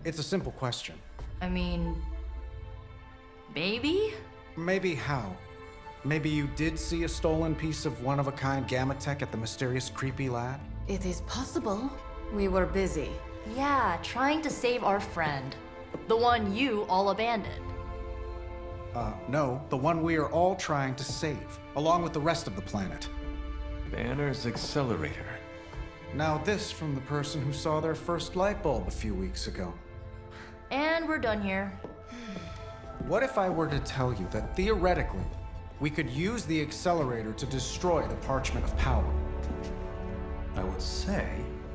It's a simple question. I mean... maybe? Maybe how? Maybe you did see a stolen piece of one-of-a-kind gamma tech at the mysterious creepy lab? It is possible. We were busy. Yeah, trying to save our friend. The one you all abandoned. No, the one we are all trying to save, along with the rest of the planet. Banner's accelerator. Now this from the person who saw their first light bulb a few weeks ago. And we're done here. What if I were to tell you that theoretically, we could use the accelerator to destroy the Parchment of Power? I would say,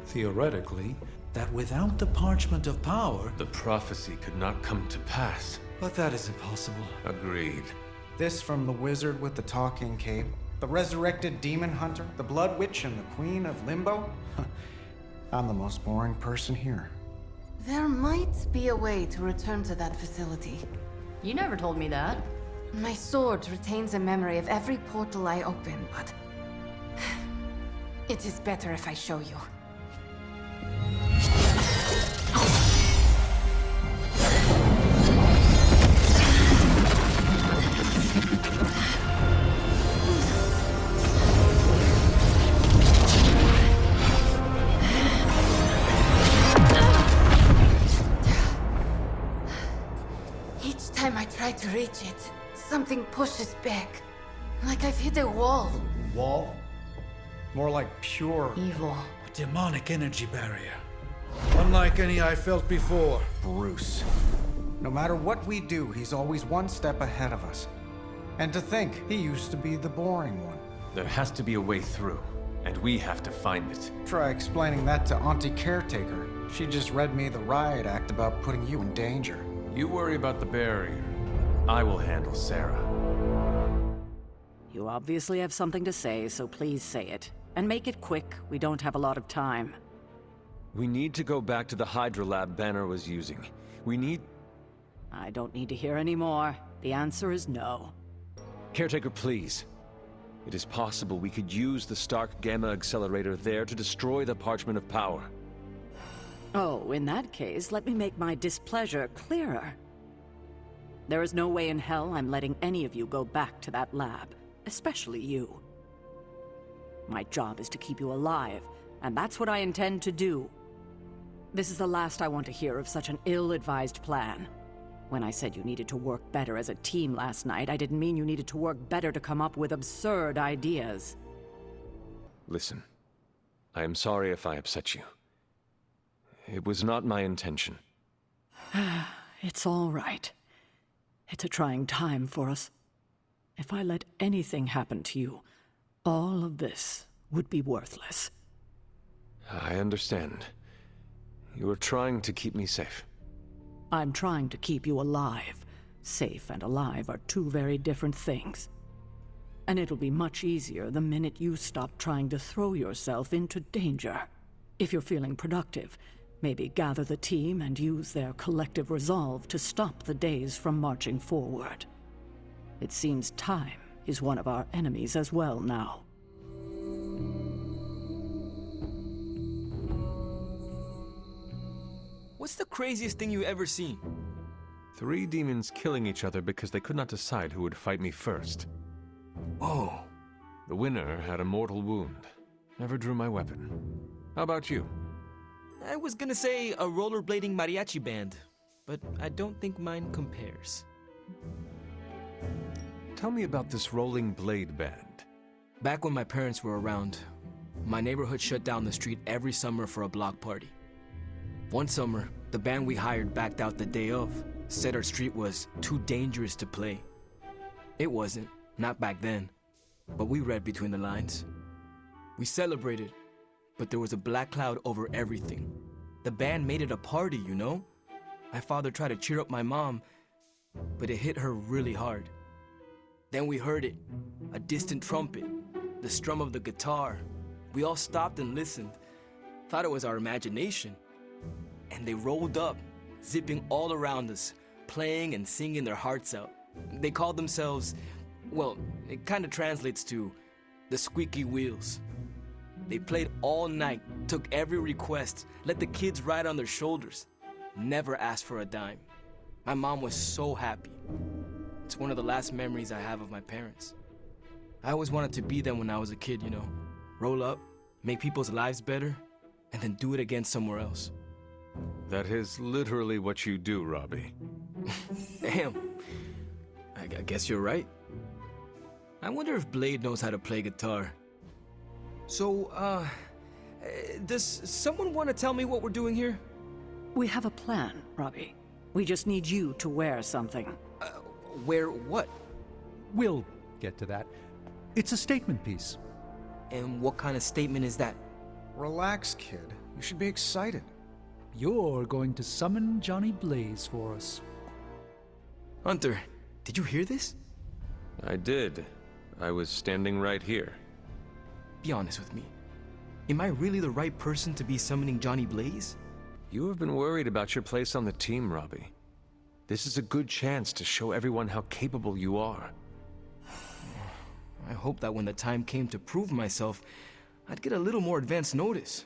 theoretically, that without the Parchment of Power... The prophecy could not come to pass. But that is impossible. Agreed. This from the wizard with the talking cape, the resurrected demon hunter, the blood witch, and the queen of limbo? I'm the most boring person here. There might be a way to return to that facility. You never told me that. My sword retains a memory of every portal I open, but... it is better if I show you. Each time I try to reach it, something pushes back. Like I've hit a wall. Wall? More like pure... Evil. A demonic energy barrier. Unlike any I felt before. Bruce. No matter what we do, he's always one step ahead of us. And to think, he used to be the boring one. There has to be a way through, and we have to find it. Try explaining that to Auntie Caretaker. She just read me the riot act about putting you in danger. You worry about the barrier. I will handle Sarah. You obviously have something to say, so please say it. And make it quick. We don't have a lot of time. We need to go back to the Hydra lab Banner was using. We need... I don't need to hear any more. The answer is no. Caretaker, please. It is possible we could use the Stark Gamma Accelerator there to destroy the Parchment of Power. Oh, in that case, let me make my displeasure clearer. There is no way in hell I'm letting any of you go back to that lab, especially you. My job is to keep you alive, and that's what I intend to do. This is the last I want to hear of such an ill-advised plan. When I said you needed to work better as a team last night, I didn't mean you needed to work better to come up with absurd ideas. Listen, I am sorry if I upset you. It was not my intention. It's all right. It's a trying time for us. If I let anything happen to you, all of this would be worthless. I understand. You are trying to keep me safe. I'm trying to keep you alive. Safe and alive are two very different things. And it'll be much easier the minute you stop trying to throw yourself into danger. If you're feeling productive, maybe gather the team and use their collective resolve to stop the days from marching forward. It seems time is one of our enemies as well now. What's the craziest thing you ever seen? 3 demons killing each other because they could not decide who would fight me first. Whoa. The winner had a mortal wound. Never drew my weapon. How about you? I was gonna say a rollerblading mariachi band, but I don't think mine compares. Tell me about this rolling blade band. Back when my parents were around, my neighborhood shut down the street every summer for a block party. One summer, the band we hired backed out the day of, said our street was too dangerous to play. It wasn't, not back then, but we read between the lines. We celebrated, but there was a black cloud over everything. The band made it a party, you know? My father tried to cheer up my mom, but it hit her really hard. Then we heard it, a distant trumpet, the strum of the guitar. We all stopped and listened, thought it was our imagination. And they rolled up, zipping all around us, playing and singing their hearts out. They called themselves, well, it kind of translates to the Squeaky Wheels. They played all night, took every request, let the kids ride on their shoulders. never asked for a dime. My mom was so happy. It's one of the last memories I have of my parents. I always wanted to be them when I was a kid, you know. Roll up, make people's lives better, and then do it again somewhere else. That is literally what you do, Robbie. Damn. I guess you're right. I wonder if Blade knows how to play guitar. So, does someone want to tell me what we're doing here? We have a plan, Robbie. We just need you to wear something. Wear what? We'll get to that. It's a statement piece. And what kind of statement is that? Relax, kid. You should be excited. You're going to summon Johnny Blaze for us. Hunter, did you hear this? I did. I was standing right here. Be honest with me. Am I really the right person to be summoning Johnny Blaze? You have been worried about your place on the team, Robbie. This is a good chance to show everyone how capable you are. I hope that when the time came to prove myself, I'd get a little more advance notice.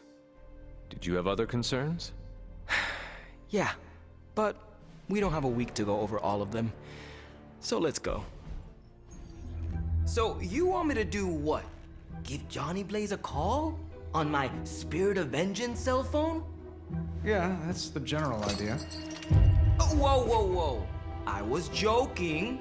Did you have other concerns? Yeah, but we don't have a week to go over all of them. So let's go. So you want me to do what? Give Johnny Blaze a call? On my Spirit of Vengeance cell phone? Yeah, that's the general idea. Oh, whoa. I was joking.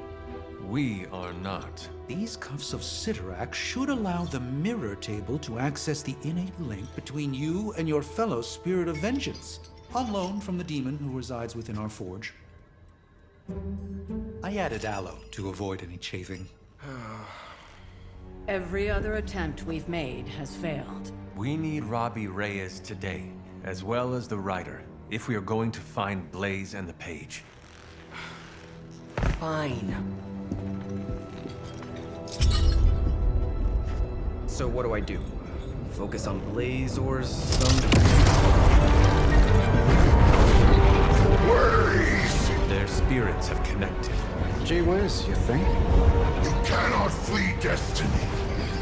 We are not. These cuffs of Sidorak should allow the mirror table to access the innate link between you and your fellow Spirit of Vengeance, on loan from the demon who resides within our forge. I added aloe to avoid any chafing. Every other attempt we've made has failed. We need Robbie Reyes today, as well as the writer, if we are going to find Blaze and the page. Fine. So what do I do? Focus on Blaze or some... Their spirits have connected. Gee whiz, you think? You cannot flee destiny.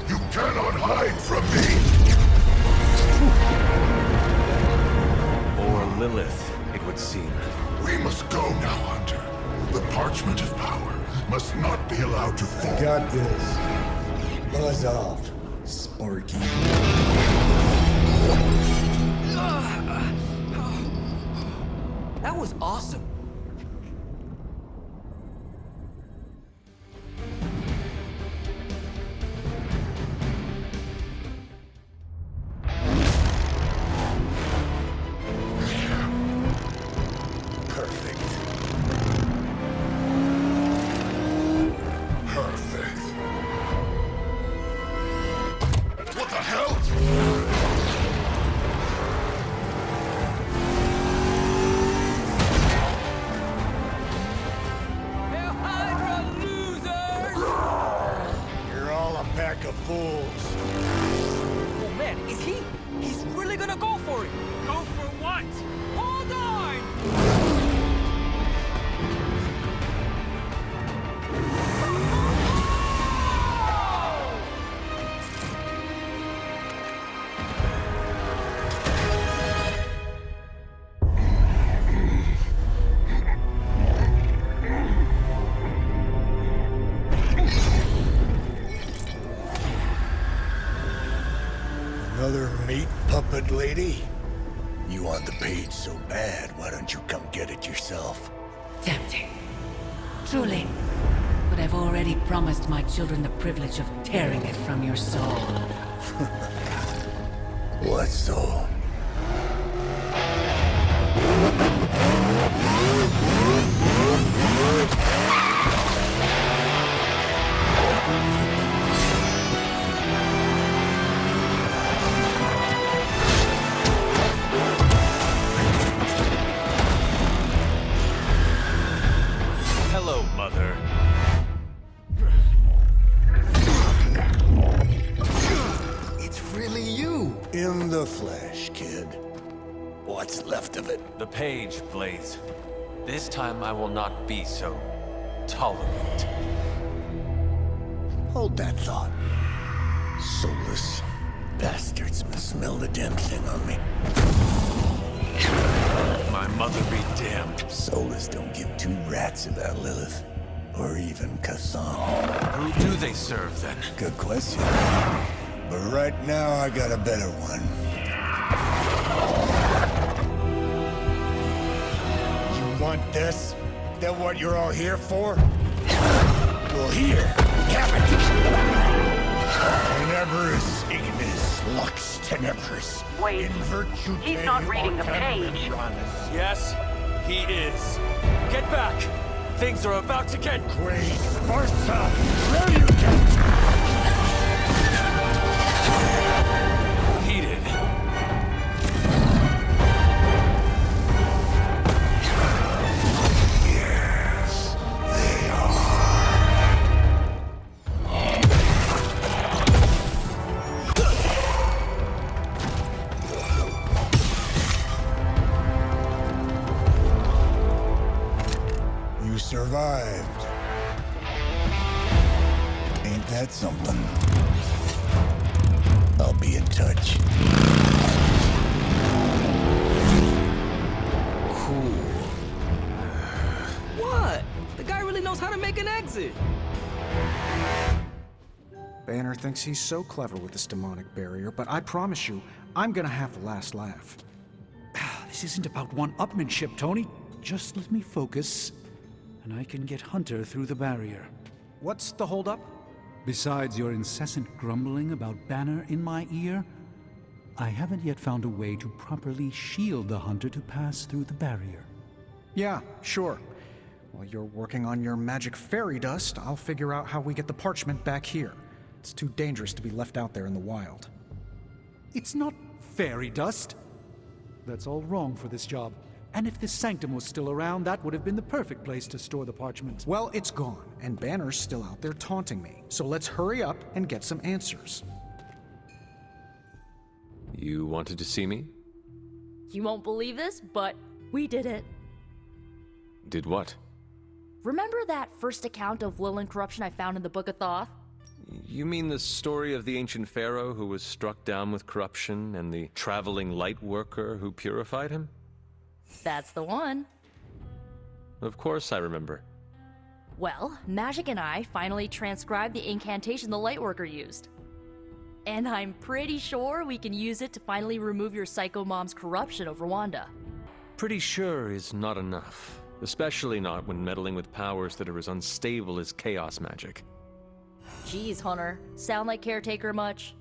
You cannot hide from me. Or Lilith, it would seem. We must go now, Hunter. The parchment of power must not be allowed to fall. Got this. Buzz off, Sparky. That was awesome. What the hell? You're all a pack of fools. Oh man, is he? He's really gonna go for it. Go for what? Hold on! Another meat puppet lady? You want the page so bad, why don't you come get it yourself? Tempting. Truly. But I've already promised my children the privilege of tearing it from your soul. What soul? Hello, Mother. It's really you. In the flesh, kid. What's left of it? The page, Blaze. This time I will not be so tolerant. Hold that thought. Soulless bastards must smell the damn thing on me. My My mother be damned. Solus don't give two rats about Lilith. Or even Kassan. Who do they serve, then? Good question. But right now, I got a better one. You want this? Is that what you're all here for? Well, here, have it! Tenebris ignis lux tenebris. Wait, In virtue he's not reading the page. Yes, he is. Get back! Things are about to get... Great Sparsa, reluctant! heated. Yes, they are. You survived. Ain't that something? I'll be in touch. What? The guy really knows how to make an exit. Banner thinks he's so clever with this demonic barrier, but I promise you, I'm gonna have the last laugh. This isn't about one-upmanship, Tony. Just let me focus, and I can get Hunter through the barrier. What's the holdup? Besides your incessant grumbling about Banner in my ear, I haven't yet found a way to properly shield the Hunter to pass through the barrier. Yeah, sure. While you're working on your magic fairy dust, I'll figure out how we get the parchment back here. It's too dangerous to be left out there in the wild. It's not fairy dust. That's all wrong for this job. And if this sanctum was still around, that would have been the perfect place to store the parchment. Well, it's gone, and Banner's still out there taunting me. So let's hurry up and get some answers. You wanted to see me? You won't believe this, but we did it. Did what? Remember that first account of Lilith corruption I found in the Book of Thoth? You mean the story of the ancient pharaoh who was struck down with corruption and the traveling light worker who purified him? That's the one. Of course I remember. Well, Magic and I finally transcribed the incantation the Lightworker used. And I'm pretty sure we can use it to finally remove your psycho mom's corruption over Wanda. Pretty sure is not enough. Especially not when meddling with powers that are as unstable as chaos magic. Jeez, Hunter. Sound like Caretaker much?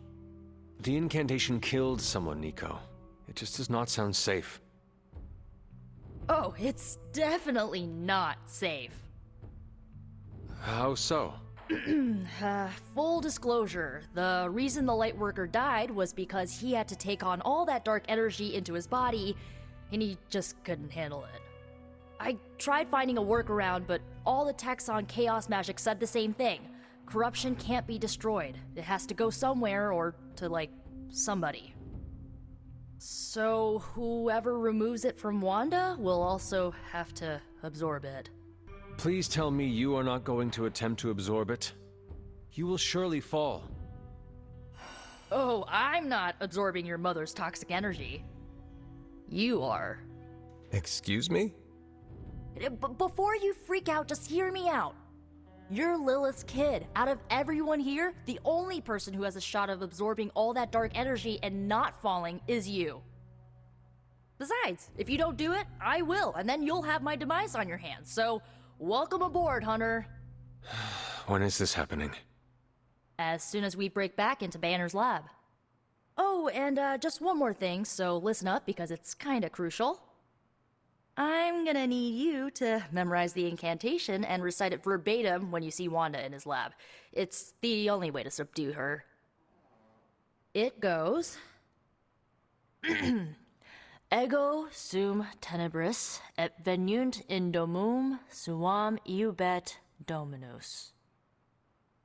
The incantation killed someone, Nico. It just does not sound safe. Oh, it's definitely not safe. How so? Full disclosure, the reason the Lightworker died was because he had to take on all that dark energy into his body, and he just couldn't handle it. I tried finding a workaround, but all the texts on chaos magic said the same thing. Corruption can't be destroyed. It has to go somewhere or to, like, somebody. So whoever removes it from Wanda will also have to absorb it. Please tell me you are not going to attempt to absorb it. You will surely fall. Oh, I'm not absorbing your mother's toxic energy. You are. Excuse me? Before you freak out, just hear me out. You're Lilith's kid. Out of everyone here, the only person who has a shot of absorbing all that dark energy and not falling is you. Besides, if you don't do it, I will, and then you'll have my demise on your hands. So, welcome aboard, Hunter. When is this happening? As soon as we break back into Banner's lab. Oh, and just one more thing, so listen up because it's kinda crucial. I'm gonna need you to memorize the incantation and recite it verbatim when you see Wanda in his lab. It's the only way to subdue her. It goes... Ego sum tenebris et venunt in domum suam iubet dominus.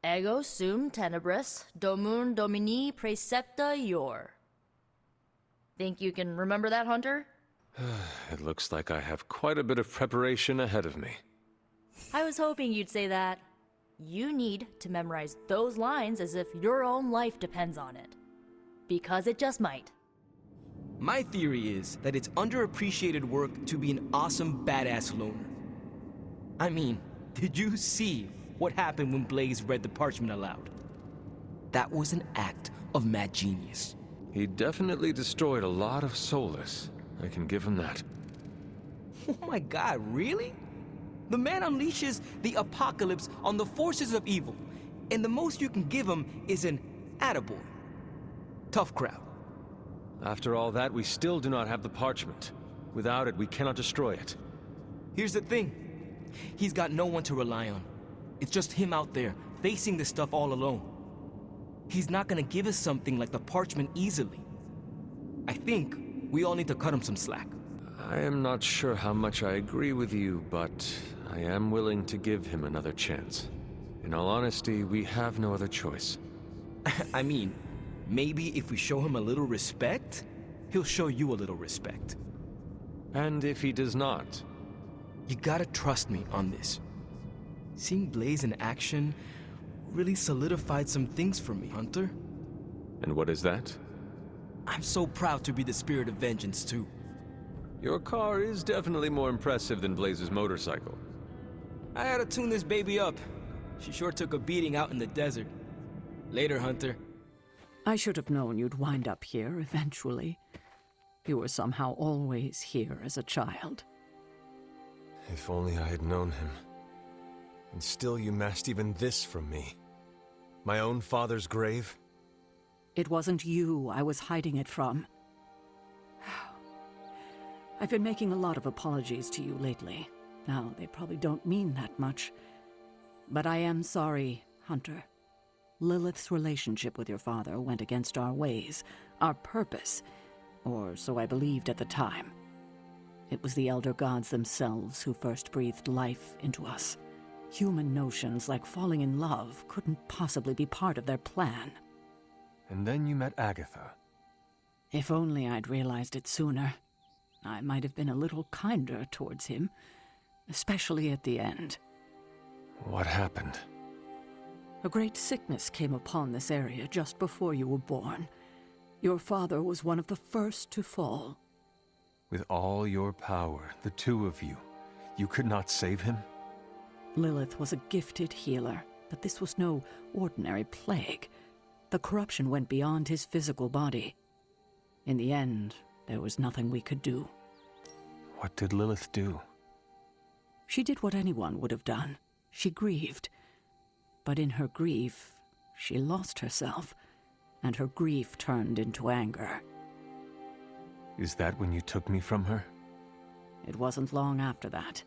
Ego sum tenebris domum domini praecepta ior. Think you can remember that, Hunter? It looks like I have quite a bit of preparation ahead of me. I was hoping you'd say that. You need to memorize those lines as if your own life depends on it. Because it just might. My theory is that it's underappreciated work to be an awesome badass loner. I mean, did you see what happened when Blaze read the parchment aloud? That was an act of mad genius. He definitely destroyed a lot of Solus. I can give him that. Oh my god, really? The man unleashes the apocalypse on the forces of evil, and the most you can give him is an attaboy. Tough crowd. After all that, we still do not have the parchment. Without it, we cannot destroy it. Here's the thing. He's got no one to rely on. It's just him out there, facing this stuff all alone. He's not gonna give us something like the parchment easily. I think we all need to cut him some slack. I am not sure how much I agree with you, but I am willing to give him another chance. In all honesty, we have no other choice. I mean, maybe if we show him a little respect, he'll show you a little respect. And if he does not? You gotta trust me on this. Seeing Blaze in action really solidified some things for me, Hunter. And what is that? I'm so proud to be the spirit of vengeance, too. Your car is definitely more impressive than Blaze's motorcycle. I had to tune this baby up. She sure took a beating out in the desert. Later, Hunter. I should have known you'd wind up here eventually. You were somehow always here as a child. If only I had known him. And still you masked even this from me. My own father's grave? It wasn't you I was hiding it from. I've been making a lot of apologies to you lately. Now, they probably don't mean that much. But I am sorry, Hunter. Lilith's relationship with your father went against our ways, our purpose, or so I believed at the time. It was the Elder Gods themselves who first breathed life into us. Human notions like falling in love couldn't possibly be part of their plan. And then you met Agatha. If only I'd realized it sooner. I might have been a little kinder towards him, especially at the end. What happened? A great sickness came upon this area just before you were born. Your father was one of the first to fall. With all your power, the two of you, you could not save him? Lilith was a gifted healer, but this was no ordinary plague. The corruption went beyond his physical body. In the end, there was nothing we could do. What did Lilith do? She did what anyone would have done. She grieved. But in her grief, she lost herself, and her grief turned into anger. Is that when you took me from her? It wasn't long after that.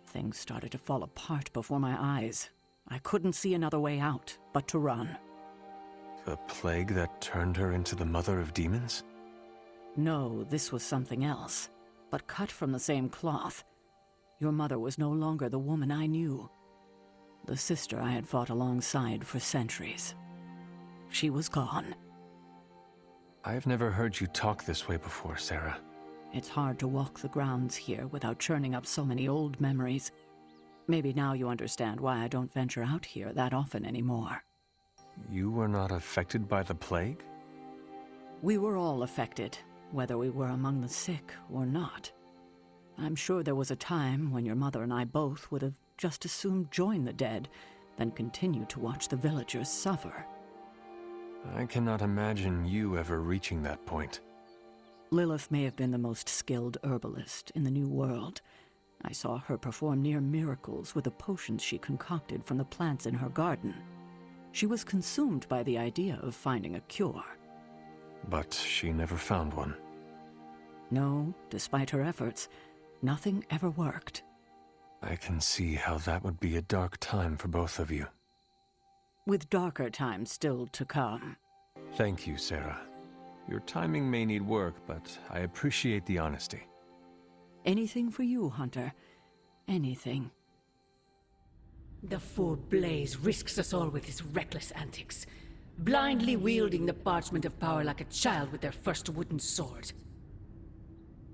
Things started to fall apart before my eyes. I couldn't see another way out but to run. The plague that turned her into the mother of demons? No, this was something else, but cut from the same cloth. Your mother was no longer the woman I knew. The sister I had fought alongside for centuries. She was gone. I've never heard you talk this way before, Sarah. It's hard to walk the grounds here without churning up so many old memories. Maybe now you understand why I don't venture out here that often anymore. You were not affected by the plague? We were all affected, whether we were among the sick or not. I'm sure there was a time when your mother and I both would have just as soon join the dead than continue to watch the villagers suffer. I cannot imagine you ever reaching that point. Lilith may have been the most skilled herbalist in the New World. I saw her perform near miracles with the potions she concocted from the plants in her garden. She was consumed by the idea of finding a cure. But she never found one. No, despite her efforts, nothing ever worked. I can see how that would be a dark time for both of you. With darker times still to come. Thank you, Sarah. Your timing may need work, but I appreciate the honesty. Anything for you, Hunter. Anything. The fool Blaze risks us all with his reckless antics, blindly wielding the parchment of power like a child with their first wooden sword.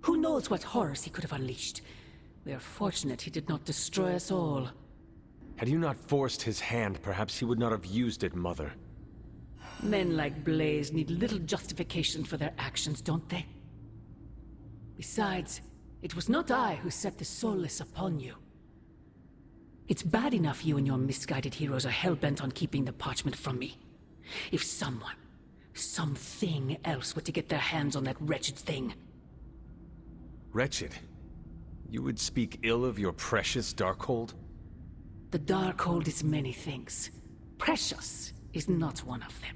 Who knows what horrors he could have unleashed? We are fortunate he did not destroy us all. Had you not forced his hand, perhaps he would not have used it, Mother. Men like Blaze need little justification for their actions, don't they? Besides, it was not I who set the soulless upon you. It's bad enough you and your misguided heroes are hell-bent on keeping the parchment from me. If someone, something else were to get their hands on that wretched thing. Wretched? You would speak ill of your precious Darkhold? The Darkhold is many things. Precious is not one of them.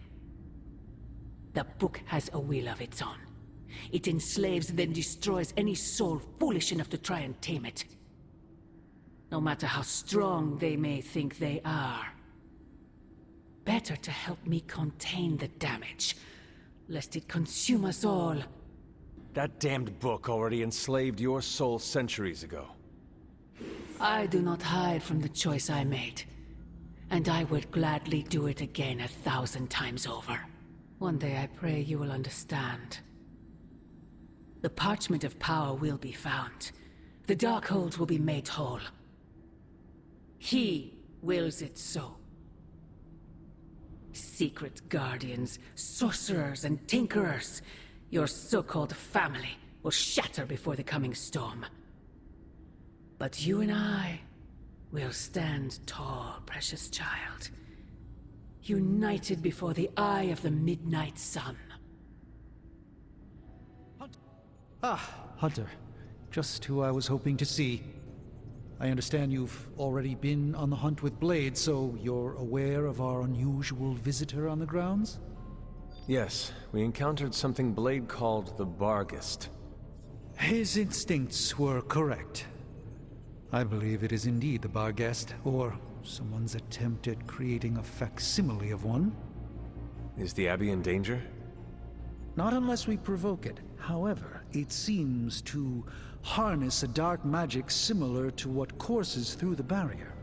The book has a will of its own. It enslaves, then destroys any soul foolish enough to try and tame it. No matter how strong they may think they are. Better to help me contain the damage, lest it consume us all. That damned book already enslaved your soul centuries ago. I do not hide from the choice I made, and I would gladly do it again 1,000 times over. One day I pray you will understand. The parchment of power will be found. The Darkhold will be made whole. He wills it so. Secret guardians, sorcerers, and tinkerers, your so-called family, will shatter before the coming storm. But you and I will stand tall, precious child. United before the eye of the midnight sun. Ah, Hunter. Just who I was hoping to see. I understand you've already been on the hunt with Blade, so you're aware of our unusual visitor on the grounds? Yes, we encountered something Blade called the Barghest. His instincts were correct. I believe it is indeed the Barghest, or someone's attempt at creating a facsimile of one. Is the Abbey in danger? Not unless we provoke it. However, it seems to harness a dark magic similar to what courses through the barrier.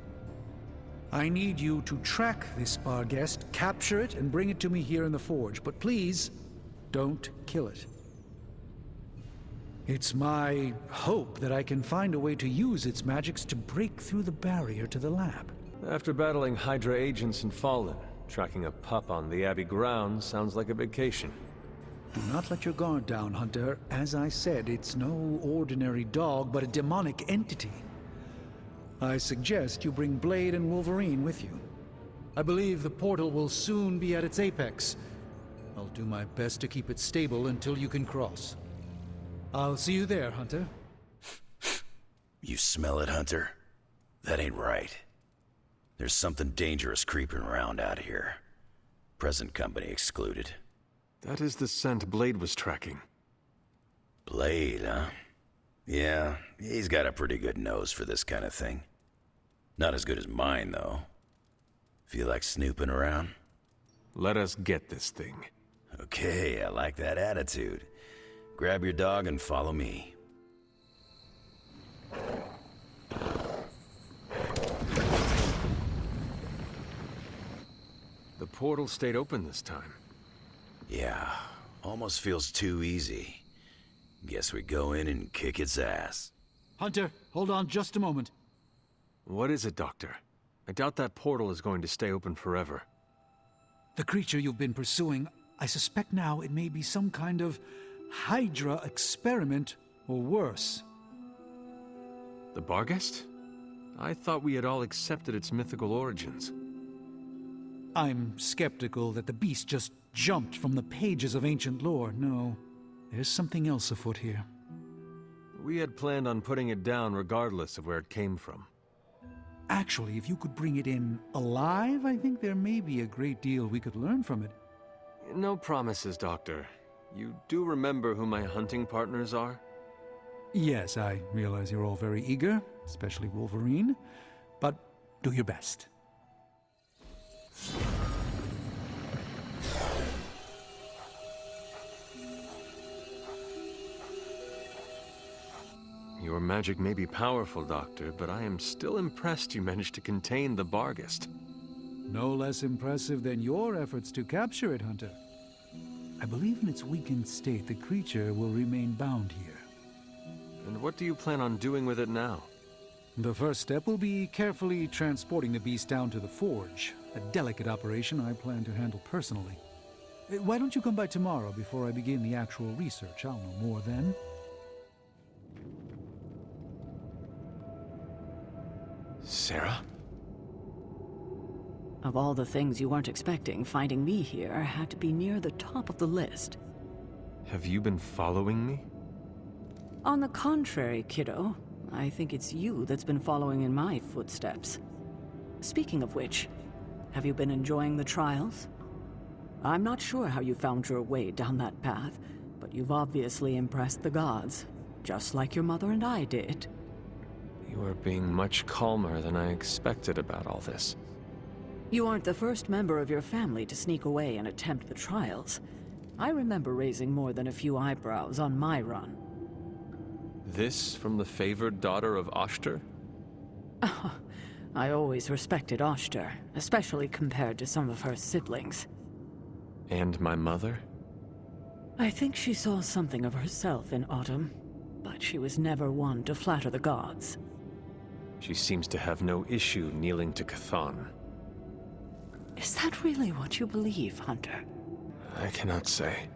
I need you to track this Barghest, capture it, and bring it to me here in the forge. But please, don't kill it. It's my hope that I can find a way to use its magics to break through the barrier to the lab. After battling Hydra agents in Fallen, tracking a pup on the Abbey grounds sounds like a vacation. Do not let your guard down, Hunter. As I said, it's no ordinary dog, but a demonic entity. I suggest you bring Blade and Wolverine with you. I believe the portal will soon be at its apex. I'll do my best to keep it stable until you can cross. I'll see you there, Hunter. You smell it, Hunter? That ain't right. There's something dangerous creeping around out here. Present company excluded. That is the scent Blade was tracking. Blade, huh? Yeah, he's got a pretty good nose for this kind of thing. Not as good as mine, though. Feel like snooping around? Let us get this thing. Okay, I like that attitude. Grab your dog and follow me. The portal stayed open this time. Yeah, almost feels too easy. Guess we go in and kick its ass. Hunter, hold on just a moment. What is it, Doctor? I doubt that portal is going to stay open forever. The creature you've been pursuing, I suspect now it may be some kind of Hydra experiment, or worse. The Barghest? I thought we had all accepted its mythical origins. I'm skeptical that the beast just jumped from the pages of ancient lore. No, there's something else afoot here. We had planned on putting it down regardless of where it came from. Actually, if you could bring it in alive, I think there may be a great deal we could learn from it. No promises, Doctor. You do remember who my hunting partners are? Yes, I realize you're all very eager, especially Wolverine, but do your best. Your magic may be powerful, Doctor, but I am still impressed you managed to contain the Barghest. No less impressive than your efforts to capture it, Hunter. I believe in its weakened state, the creature will remain bound here. And what do you plan on doing with it now? The first step will be carefully transporting the beast down to the forge. A delicate operation I plan to handle personally. Why don't you come by tomorrow before I begin the actual research? I'll know more then. Sarah? Of all the things you weren't expecting, finding me here had to be near the top of the list. Have you been following me? On the contrary, kiddo, I think it's you that's been following in my footsteps. Speaking of which, have you been enjoying the trials? I'm not sure how you found your way down that path, but you've obviously impressed the gods, just like your mother and I did. You are being much calmer than I expected about all this. You aren't the first member of your family to sneak away and attempt the trials. I remember raising more than a few eyebrows on my run. This from the favored daughter of Oshter? I always respected Oshter, especially compared to some of her siblings. And my mother? I think she saw something of herself in Autumn, but she was never one to flatter the gods. She seems to have no issue kneeling to Chthon. Is that really what you believe, Hunter? I cannot say.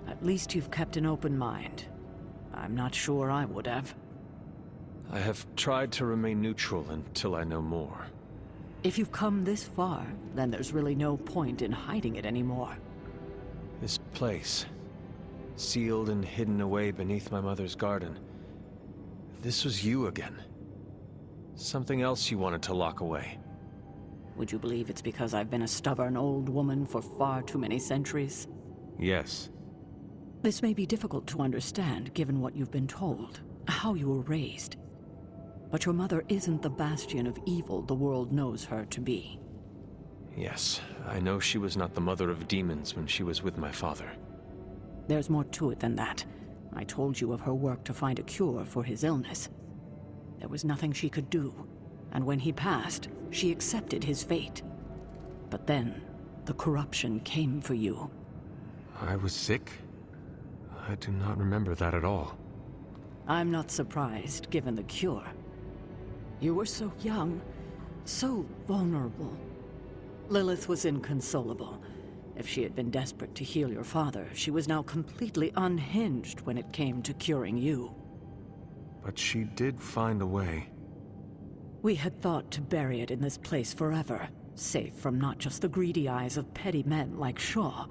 At least you've kept an open mind. I'm not sure I would have. I have tried to remain neutral until I know more. If you've come this far, then there's really no point in hiding it anymore. This place, sealed and hidden away beneath my mother's garden. This was you again. Something else you wanted to lock away. Would you believe it's because I've been a stubborn old woman for far too many centuries? Yes. This may be difficult to understand given what you've been told, how you were raised. But your mother isn't the bastion of evil the world knows her to be. Yes, I know she was not the mother of demons when she was with my father. There's more to it than that. I told you of her work to find a cure for his illness. There was nothing she could do, and when he passed, she accepted his fate. But then, the corruption came for you. I was sick? I do not remember that at all. I'm not surprised, given the cure. You were so young, so vulnerable. Lilith was inconsolable. If she had been desperate to heal your father, she was now completely unhinged when it came to curing you. But she did find a way. We had thought to bury it in this place forever, safe from not just the greedy eyes of petty men like Shaw,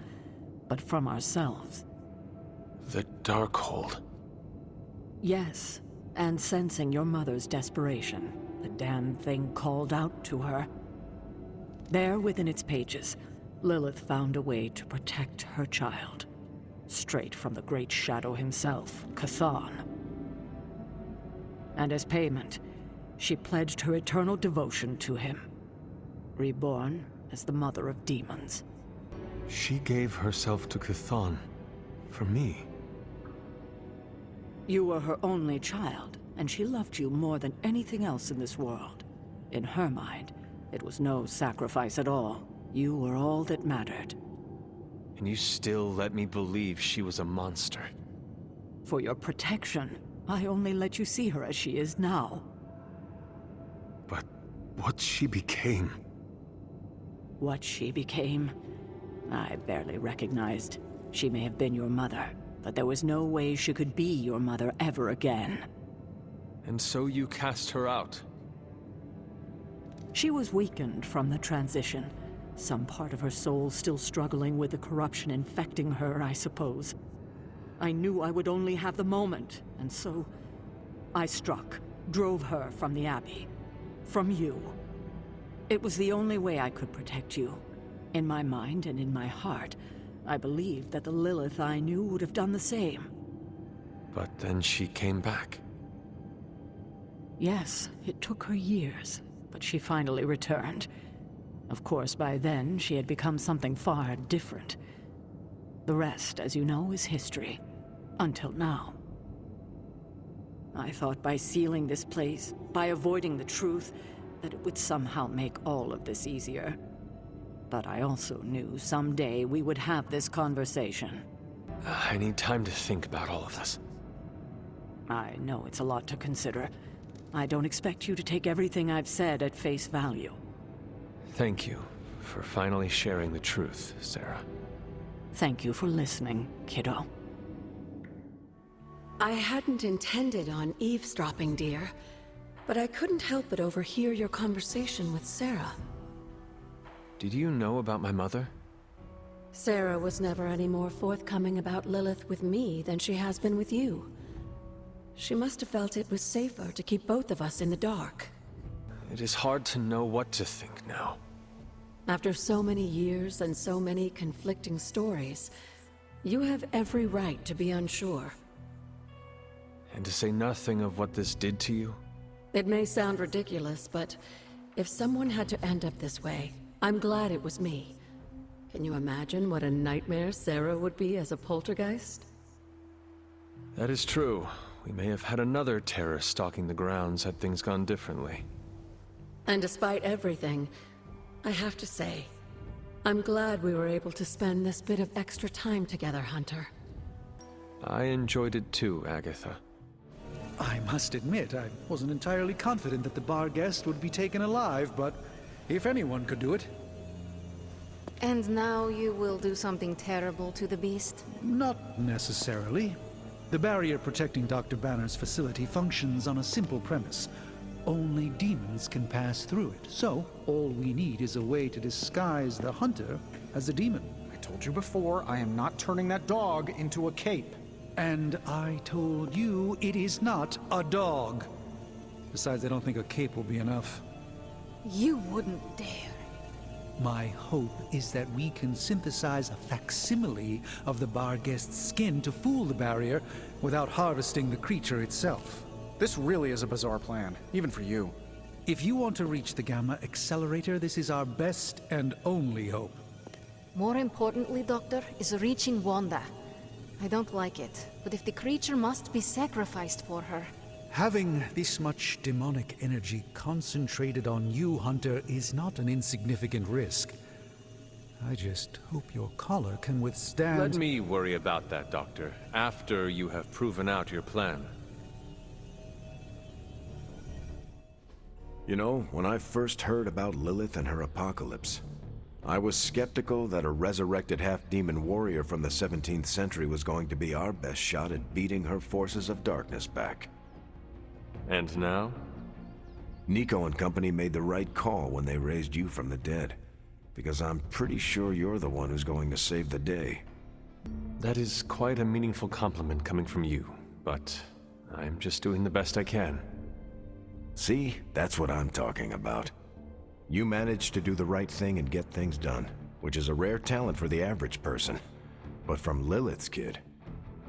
but from ourselves. The Darkhold. Yes, and sensing your mother's desperation, the damn thing called out to her. There within its pages, Lilith found a way to protect her child. Straight from the Great Shadow himself, Chthon. And as payment, she pledged her eternal devotion to him. Reborn as the mother of demons. She gave herself to Chthon. For me. You were her only child, and she loved you more than anything else in this world. In her mind, it was no sacrifice at all. You were all that mattered. And you still let me believe she was a monster. For your protection, I only let you see her as she is now. But what she became... What she became, I barely recognized. She may have been your mother, but there was no way she could be your mother ever again. And so you cast her out? She was weakened from the transition. Some part of her soul still struggling with the corruption infecting her, I suppose. I knew I would only have the moment, and so... I struck, drove her from the Abbey. From you. It was the only way I could protect you. In my mind and in my heart, I believed that the Lilith I knew would have done the same. But then she came back. Yes, it took her years, but she finally returned. Of course, by then, she had become something far different. The rest, as you know, is history. Until now. I thought by sealing this place, by avoiding the truth, that it would somehow make all of this easier. But I also knew someday we would have this conversation. I need time to think about all of this. I know it's a lot to consider. I don't expect you to take everything I've said at face value. Thank you for finally sharing the truth, Sarah. Thank you for listening, kiddo. I hadn't intended on eavesdropping, dear. but I couldn't help but overhear your conversation with Sarah. Did you know about my mother? Sarah was never any more forthcoming about Lilith with me than she has been with you. She must have felt it was safer to keep both of us in the dark. It is hard to know what to think now. After so many years and so many conflicting stories, you have every right to be unsure. And to say nothing of what this did to you? It may sound ridiculous, but if someone had to end up this way, I'm glad it was me. Can you imagine what a nightmare Sarah would be as a poltergeist? That is true. We may have had another terror stalking the grounds had things gone differently. And despite everything, I have to say, I'm glad we were able to spend this bit of extra time together, Hunter. I enjoyed it too, Agatha. I must admit, I wasn't entirely confident that the bar guest would be taken alive, but if anyone could do it. And now you will do something terrible to the beast? Not necessarily. The barrier protecting Dr. Banner's facility functions on a simple premise. Only demons can pass through it, so all we need is a way to disguise the hunter as a demon. I told you before, I am not turning that dog into a cape. And I told you it is not a dog. Besides, I don't think a cape will be enough. You wouldn't dare. My hope is that we can synthesize a facsimile of the bar guest's skin to fool the barrier without harvesting the creature itself. This really is a bizarre plan, even for you. If you want to reach the Gamma Accelerator, this is our best and only hope. More importantly, Doctor, is reaching Wanda. I don't like it, but if the creature must be sacrificed for her... Having this much demonic energy concentrated on you, Hunter, is not an insignificant risk. I just hope your collar can withstand... Let me worry about that, Doctor, after you have proven out your plan. You know, when I first heard about Lilith and her apocalypse, I was skeptical that a resurrected half-demon warrior from the 17th century was going to be our best shot at beating her forces of darkness back. And now? Nico and company made the right call when they raised you from the dead, because I'm pretty sure you're the one who's going to save the day. That is quite a meaningful compliment coming from you, but I'm just doing the best I can. See, that's what I'm talking about. You managed to do the right thing and get things done, which is a rare talent for the average person. But from Lilith's kid,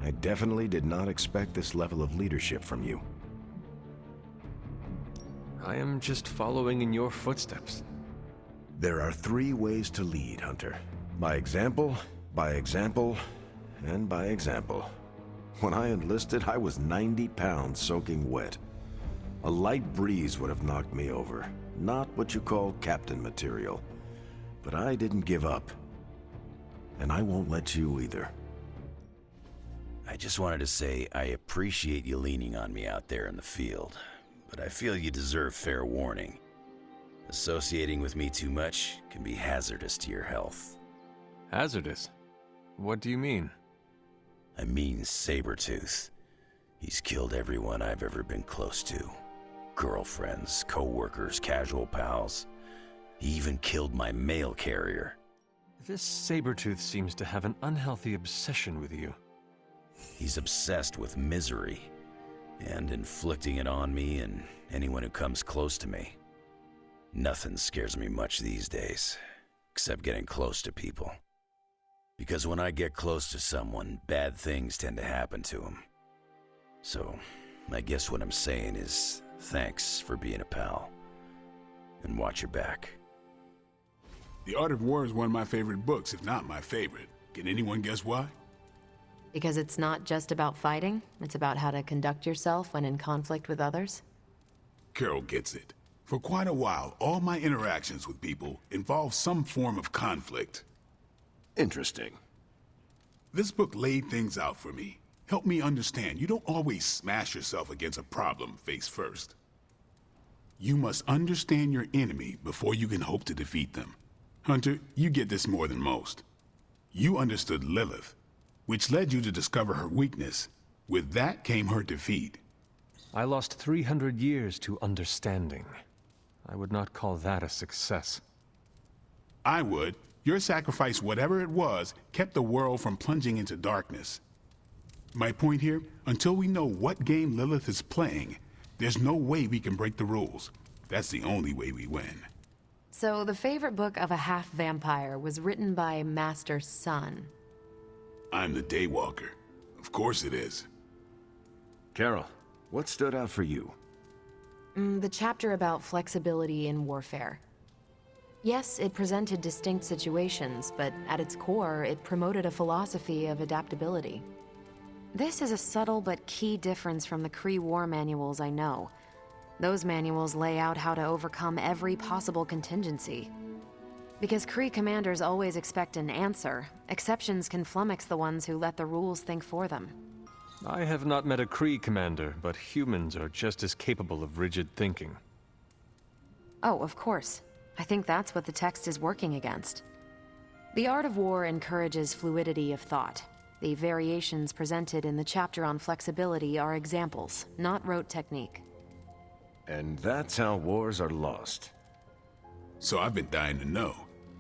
I definitely did not expect this level of leadership from you. I am just following in your footsteps. There are 3 ways to lead, Hunter. By example, and by example. When I enlisted, I was 90 pounds soaking wet. A light breeze would have knocked me over. Not what you call captain material. But I didn't give up. And I won't let you either. I just wanted to say I appreciate you leaning on me out there in the field, but I feel you deserve fair warning. Associating with me too much can be hazardous to your health. Hazardous? What do you mean? I mean Sabretooth. He's killed everyone I've ever been close to. Girlfriends, co-workers, casual pals. He even killed my mail carrier. This Sabretooth seems to have an unhealthy obsession with you. He's obsessed with misery, and inflicting it on me and anyone who comes close to me. Nothing scares me much these days, except getting close to people. Because when I get close to someone, bad things tend to happen to them. So, I guess what I'm saying is, thanks for being a pal. And watch your back. The Art of War is one of my favorite books, if not my favorite. Can anyone guess why? Because it's not just about fighting, it's about how to conduct yourself when in conflict with others? Carol gets it. For quite a while, all my interactions with people involve some form of conflict. Interesting. This book laid things out for me. Helped me understand you don't always smash yourself against a problem face first. You must understand your enemy before you can hope to defeat them. Hunter, you get this more than most. You understood Lilith, which led you to discover her weakness. With that came her defeat. I lost 300 years to understanding. I would not call that a success. I would. Your sacrifice, whatever it was, kept the world from plunging into darkness. My point here, until we know what game Lilith is playing, there's no way we can break the rules. That's the only way we win. So the favorite book of a half-vampire was written by Master's son. I'm the Daywalker. Of course it is. Carol, what stood out for you? The chapter about flexibility in warfare. Yes, it presented distinct situations, but at its core, it promoted a philosophy of adaptability. This is a subtle but key difference from the Kree war manuals I know. Those manuals lay out how to overcome every possible contingency. Because Kree commanders always expect an answer, exceptions can flummox the ones who let the rules think for them. I have not met a Kree commander, but humans are just as capable of rigid thinking. Oh, of course. I think that's what the text is working against. The art of war encourages fluidity of thought. The variations presented in the chapter on flexibility are examples, not rote technique. And that's how wars are lost. So I've been dying to know,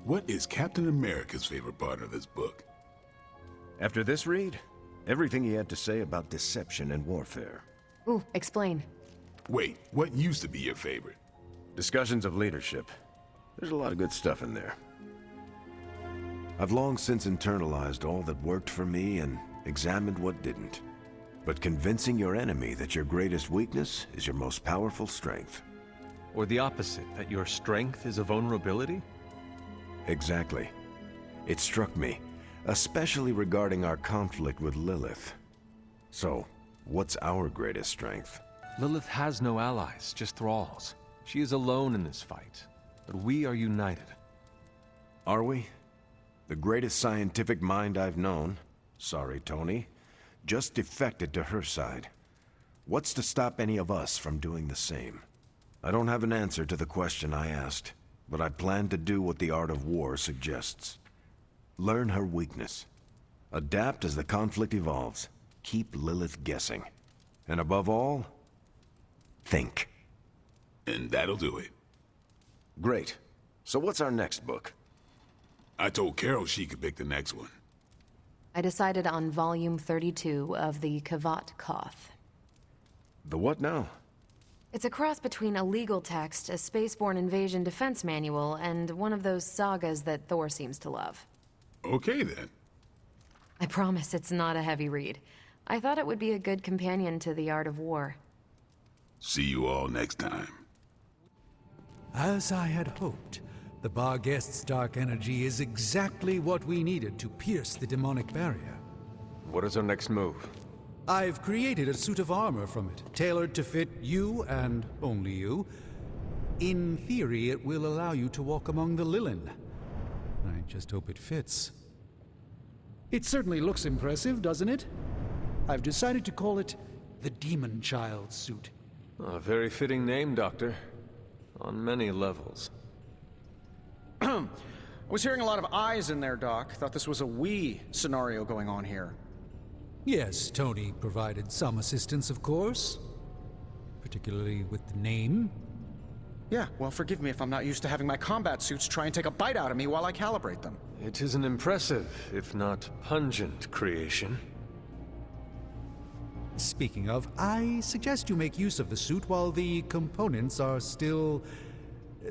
what is Captain America's favorite part of this book? After this read, everything he had to say about deception and warfare. Ooh, explain. Wait, what used to be your favorite? Discussions of leadership. There's a lot of good stuff in there. I've long since internalized all that worked for me and examined what didn't. But convincing your enemy that your greatest weakness is your most powerful strength. Or the opposite, that your strength is a vulnerability? Exactly. It struck me, especially regarding our conflict with Lilith. So, what's our greatest strength? Lilith has no allies, just thralls. She is alone in this fight, but we are united. Are we? The greatest scientific mind I've known, sorry Tony, just defected to her side. What's to stop any of us from doing the same? I don't have an answer to the question I asked, but I plan to do what the art of war suggests. Learn her weakness. Adapt as the conflict evolves. Keep Lilith guessing. And above all, think. And that'll do it. Great. So what's our next book? I told Carol she could pick the next one. I decided on volume 32 of the Kavat Koth. The what now? It's a cross between a legal text, a spaceborne invasion defense manual, and one of those sagas that Thor seems to love. Okay then. I promise it's not a heavy read. I thought it would be a good companion to the art of war. See you all next time. As I had hoped, the bar guest's dark energy is exactly what we needed to pierce the demonic barrier. What is our next move? I've created a suit of armor from it, tailored to fit you and only you. In theory, it will allow you to walk among the Lilin. I just hope it fits. It certainly looks impressive, doesn't it? I've decided to call it the Demon Child suit. A very fitting name, Doctor. On many levels. I was hearing a lot of eyes in there, Doc. Thought this was a we scenario going on here. Yes, Tony provided some assistance, of course. Particularly with the name. Yeah, well, forgive me if I'm not used to having my combat suits try and take a bite out of me while I calibrate them. It is an impressive, if not pungent, creation. Speaking of, I suggest you make use of the suit while the components are still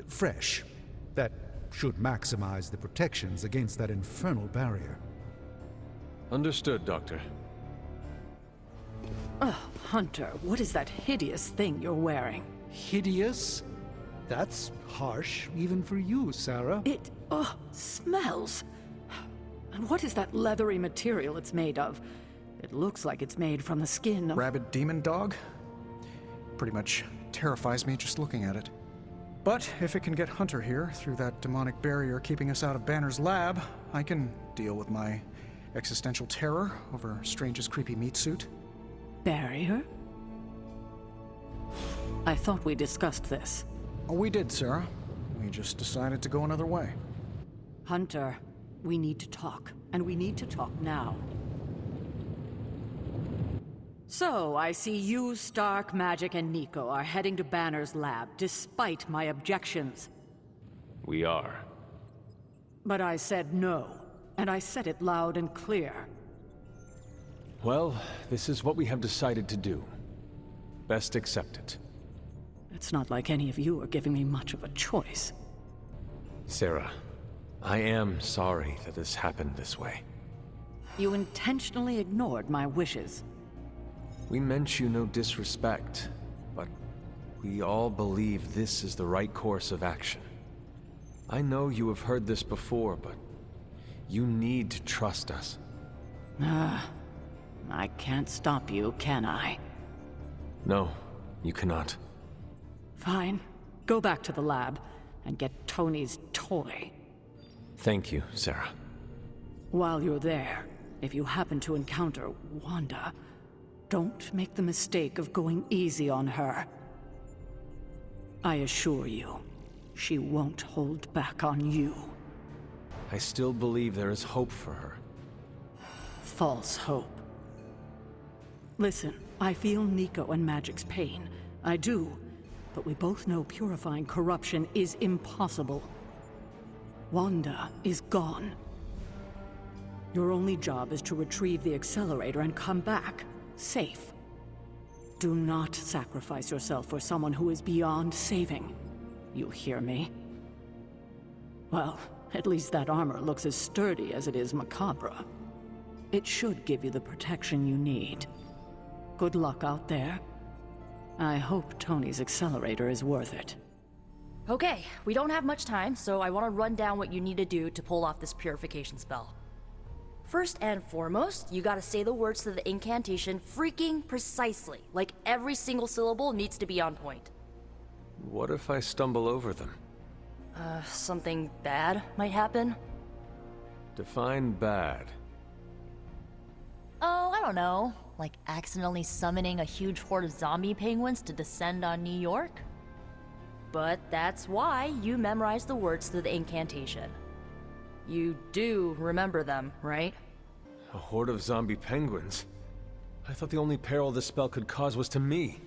fresh. That should maximize the protections against that infernal barrier. Understood, Doctor. Oh, Hunter, what is that hideous thing you're wearing? Hideous? That's harsh, even for you, Sarah. It, smells. And what is that leathery material it's made of? It looks like it's made from the skin of... Rabid demon dog? Pretty much terrifies me just looking at it. But if it can get Hunter here through that demonic barrier keeping us out of Banner's lab, I can deal with my existential terror over Strange's creepy meat suit. Barrier? I thought we discussed this. Oh, we did, Sarah. We just decided to go another way. Hunter, we need to talk, and we need to talk now. So, I see you, Stark, Magic, and Nico are heading to Banner's lab, despite my objections. We are. But I said no, and I said it loud and clear. Well, this is what we have decided to do. Best accept it. It's not like any of you are giving me much of a choice. Sarah, I am sorry that this happened this way. You intentionally ignored my wishes. We meant you no disrespect, but we all believe this is the right course of action. I know you have heard this before, but you need to trust us. I can't stop you, can I? No, you cannot. Fine. Go back to the lab and get Tony's toy. Thank you, Sarah. While you're there, if you happen to encounter Wanda, don't make the mistake of going easy on her. I assure you, she won't hold back on you. I still believe there is hope for her. False hope. Listen, I feel Nico and Magic's pain. I do. But we both know purifying corruption is impossible. Wanda is gone. Your only job is to retrieve the accelerator and come back, safe. Do not sacrifice yourself for someone who is beyond saving. You hear me? Well, at least that armor looks as sturdy as it is macabre. It should give you the protection you need. Good luck out there. I hope Tony's accelerator is worth it. Okay, we don't have much time, so I want to run down what you need to do to pull off this purification spell. First and foremost, you gotta say the words to the incantation freaking precisely. Like every single syllable needs to be on point. What if I stumble over them? Something bad might happen? Define bad. Oh, I don't know. Like accidentally summoning a huge horde of zombie penguins to descend on New York? But that's why you memorize the words to the incantation. You do remember them, right? A horde of zombie penguins? I thought the only peril this spell could cause was to me.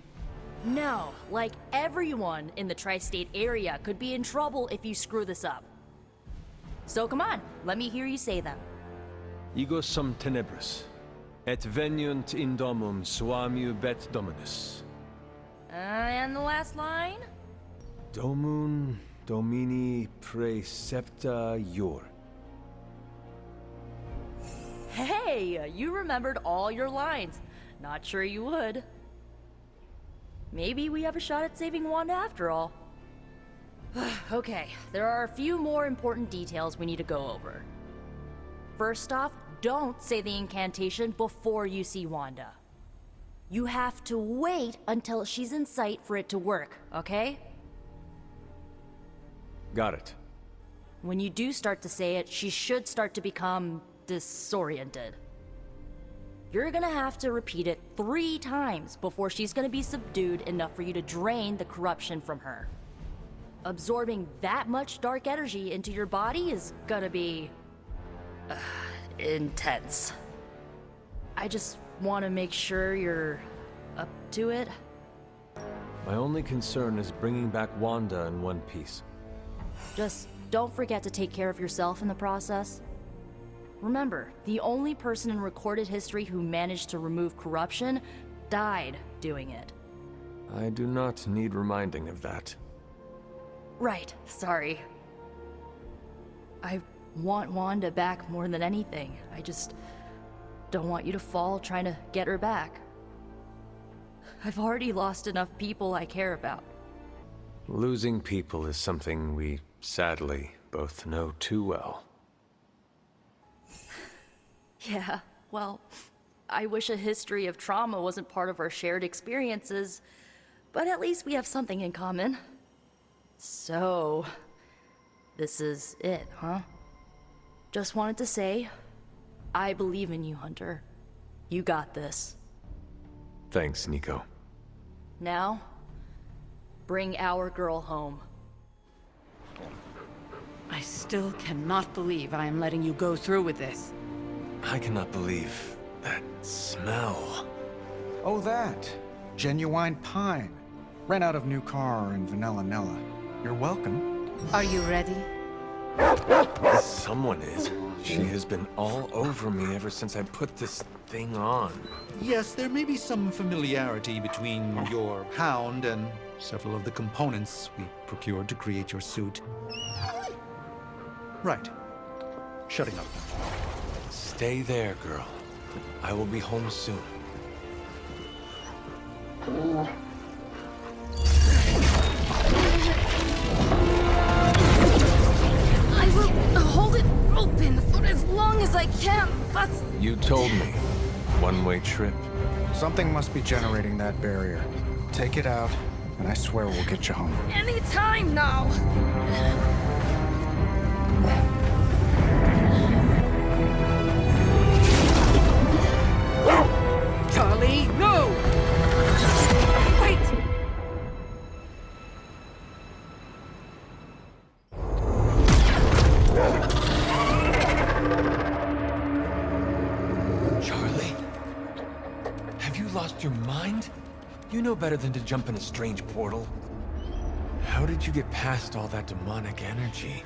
No, like everyone in the tri-state area could be in trouble if you screw this up. So come on, let me hear you say them. Ego sum tenebris, et veniunt in domum suamiu bet dominus. And the last line? Domun domini precepta iur. Hey, you remembered all your lines. Not sure you would. Maybe we have a shot at saving Wanda after all. Okay, there are a few more important details we need to go over. First off, don't say the incantation before you see Wanda. You have to wait until she's in sight for it to work, okay? Got it. When you do start to say it, she should start to become disoriented. You're gonna have to repeat it 3 times before she's gonna be subdued enough for you to drain the corruption from her. Absorbing that much dark energy into your body is gonna be intense. I just want to make sure you're up to it. My only concern is bringing back Wanda in one piece. Just don't forget to take care of yourself in the process. Remember, the only person in recorded history who managed to remove corruption died doing it. I do not need reminding of that. Right, sorry. I want Wanda back more than anything. I just don't want you to fall trying to get her back. I've already lost enough people I care about. Losing people is something we, sadly, both know too well. Yeah, well, I wish a history of trauma wasn't part of our shared experiences, but at least we have something in common. So, this is it, huh? Just wanted to say, I believe in you, Hunter. You got this. Thanks, Nico. Now, bring our girl home. I still cannot believe I am letting you go through with this. I cannot believe that smell. Oh, that. Genuine pine. Ran out of new car and vanilla Nella. You're welcome. Are you ready? Someone is. She has been all over me ever since I put this thing on. Yes, there may be some familiarity between your hound and several of the components we procured to create your suit. Right. Shutting up. Stay there, girl. I will be home soon. I will hold it open for as long as I can, but... You told me. One-way trip. Something must be generating that barrier. Take it out, and I swear we'll get you home. Any time now! Charlie, no! Wait! Charlie? Have you lost your mind? You know better than to jump in a strange portal. How did you get past all that demonic energy?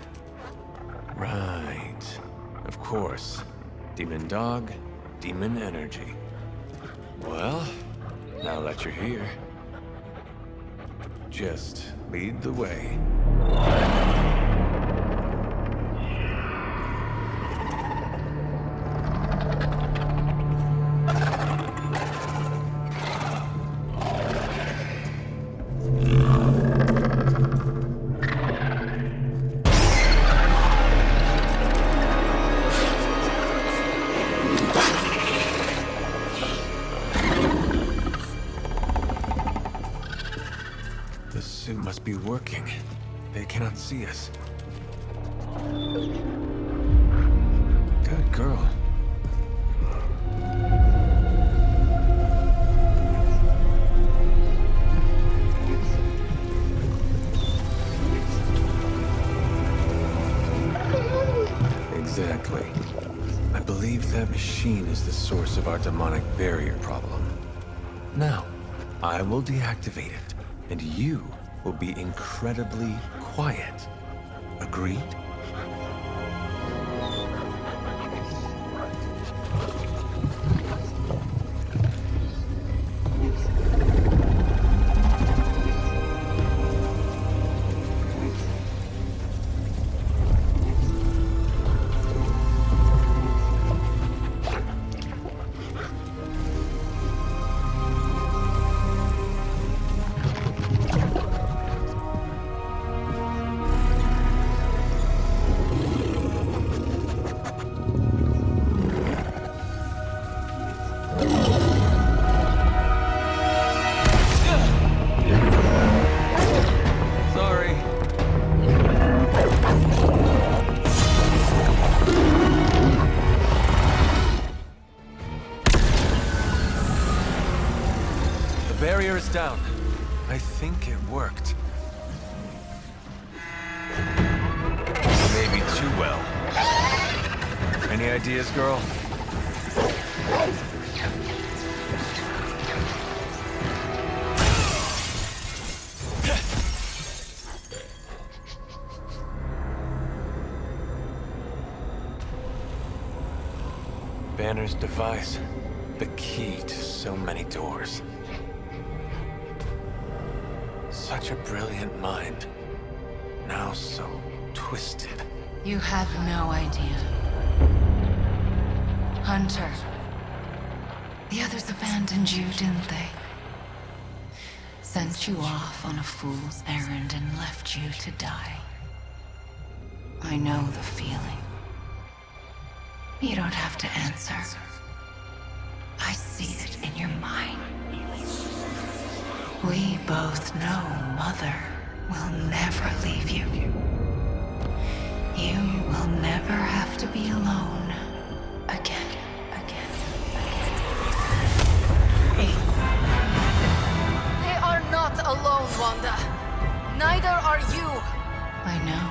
Right. Of course. Demon dog, demon energy. Well, now that you're here, just lead the way. Be working. They cannot see us. Good girl. Exactly. I believe that machine is the source of our demonic barrier problem. Now, I will deactivate it, and you will be incredibly quiet. Agreed? Barrier is down. I think it worked. Maybe too well. Any ideas, girl? Banner's device. The key to so many doors. Such a brilliant mind. Now so twisted. You have no idea. Hunter. The others abandoned you, didn't they? Sent you off on a fool's errand and left you to die. I know the feeling. You don't have to answer. I see it in your mind. We both know Mother will never leave you. You will never have to be alone again. They are not alone, Wanda. Neither are you. I know.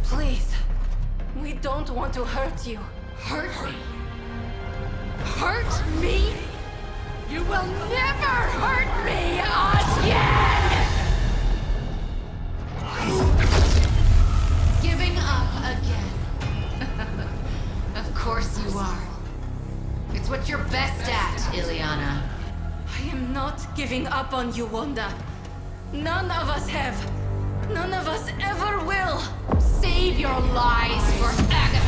Please. We don't want to hurt you. Hurt me? Hurt me? You will never hurt me again! Giving up again. Of course you are. It's what you're best at, Ileana. I am not giving up on you, Wanda. None of us have. None of us ever will. Save your lies for Agatha.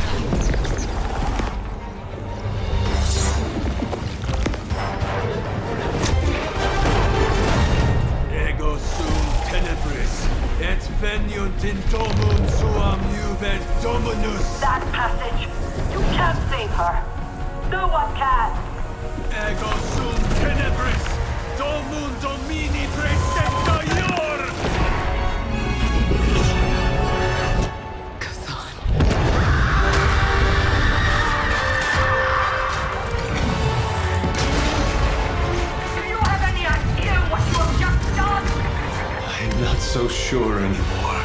Ego sum tenebris, et veniunt in domum suam juvet dominus. That passage. You can't save her. No one can. Ego sum tenebris, domum domini praesecta ior. Do you have any idea what you have just done? I'm not so sure anymore.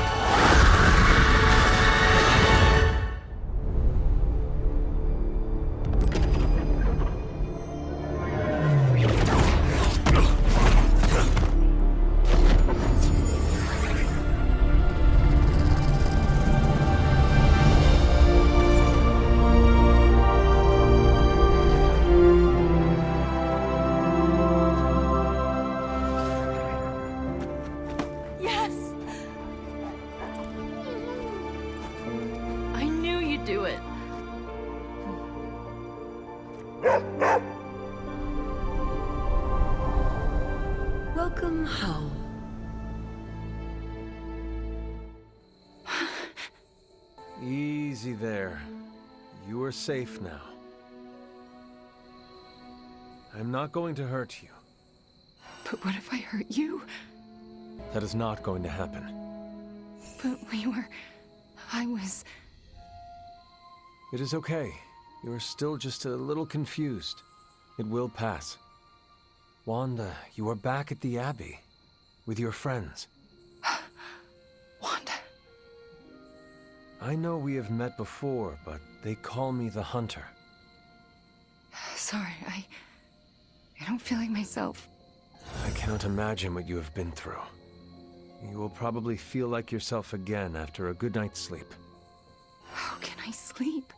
Yes! I knew you'd do it. Welcome home. Easy there. You are safe now. I'm not going to hurt you. But what if I hurt you? That is not going to happen. But I was... It is okay. You are still just a little confused. It will pass. Wanda, you are back at the Abbey. With your friends. Wanda. I know we have met before, but they call me the Hunter. Sorry, I don't feel like myself. I cannot imagine what you have been through. You will probably feel like yourself again after a good night's sleep. How can I sleep?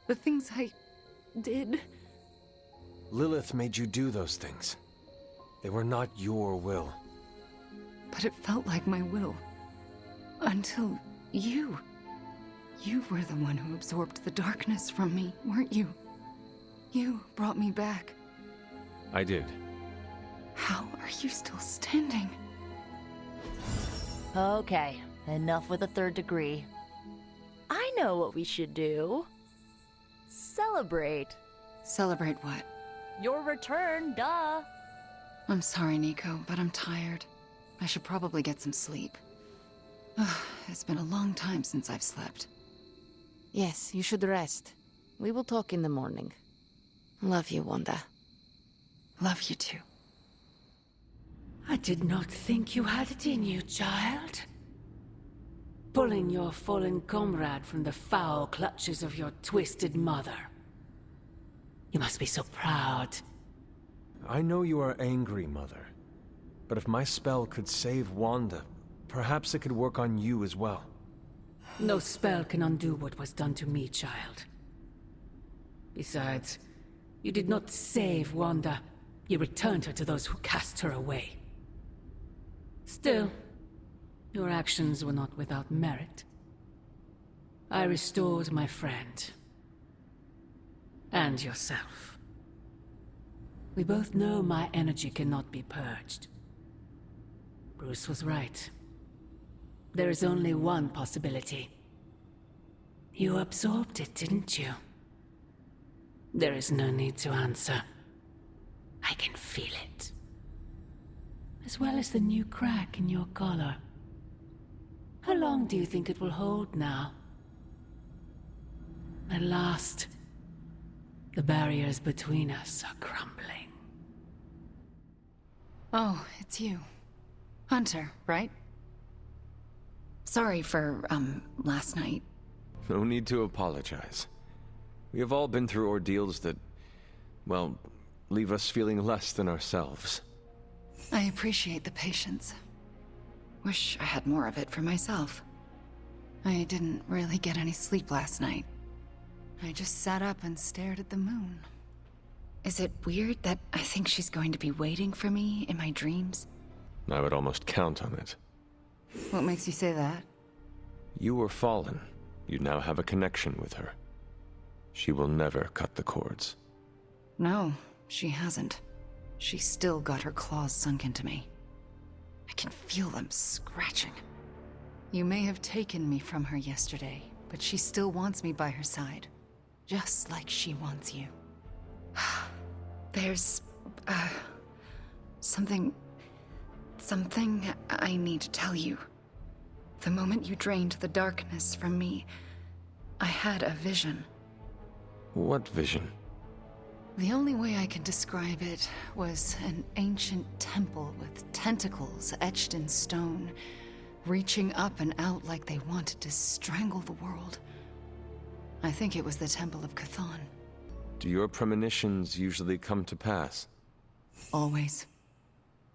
The things I did... Lilith made you do those things. They were not your will. But it felt like my will. Until you. You were the one who absorbed the darkness from me, weren't you? You brought me back. I did. How are you still standing? Okay, enough with the third degree. I know what we should do. Celebrate. Celebrate what? Your return, duh. I'm sorry, Nico, but I'm tired. I should probably get some sleep. Ugh, it's been a long time since I've slept. Yes, you should rest. We will talk in the morning. Love you, Wanda. Love you too. I did not think you had it in you, child. Pulling your fallen comrade from the foul clutches of your twisted mother. You must be so proud. I know you are angry, Mother. But if my spell could save Wanda, perhaps it could work on you as well. No spell can undo what was done to me, child. Besides, you did not save Wanda. You returned her to those who cast her away. Still, your actions were not without merit. I restored my friend. And yourself. We both know my energy cannot be purged. Bruce was right. There is only one possibility. You absorbed it, didn't you? There is no need to answer. I can feel it. As well as the new crack in your collar. How long do you think it will hold now? At last, the barriers between us are crumbling. Oh, it's you. Hunter, right? Sorry for, last night. No need to apologize. We have all been through ordeals that, well, leave us feeling less than ourselves. I appreciate the patience. Wish I had more of it for myself. I didn't really get any sleep last night. I just sat up and stared at the moon. Is it weird that I think she's going to be waiting for me in my dreams? I would almost count on it. What makes you say that? You were fallen. You now have a connection with her. She will never cut the cords. No, she hasn't. She's still got her claws sunk into me. I can feel them scratching. You may have taken me from her yesterday, but she still wants me by her side. Just like she wants you. There's... something I need to tell you. The moment you drained the darkness from me, I had a vision. What vision? The only way I can describe it was an ancient temple with tentacles etched in stone, reaching up and out like they wanted to strangle the world. I think it was the Temple of Chthon. Do your premonitions usually come to pass? Always.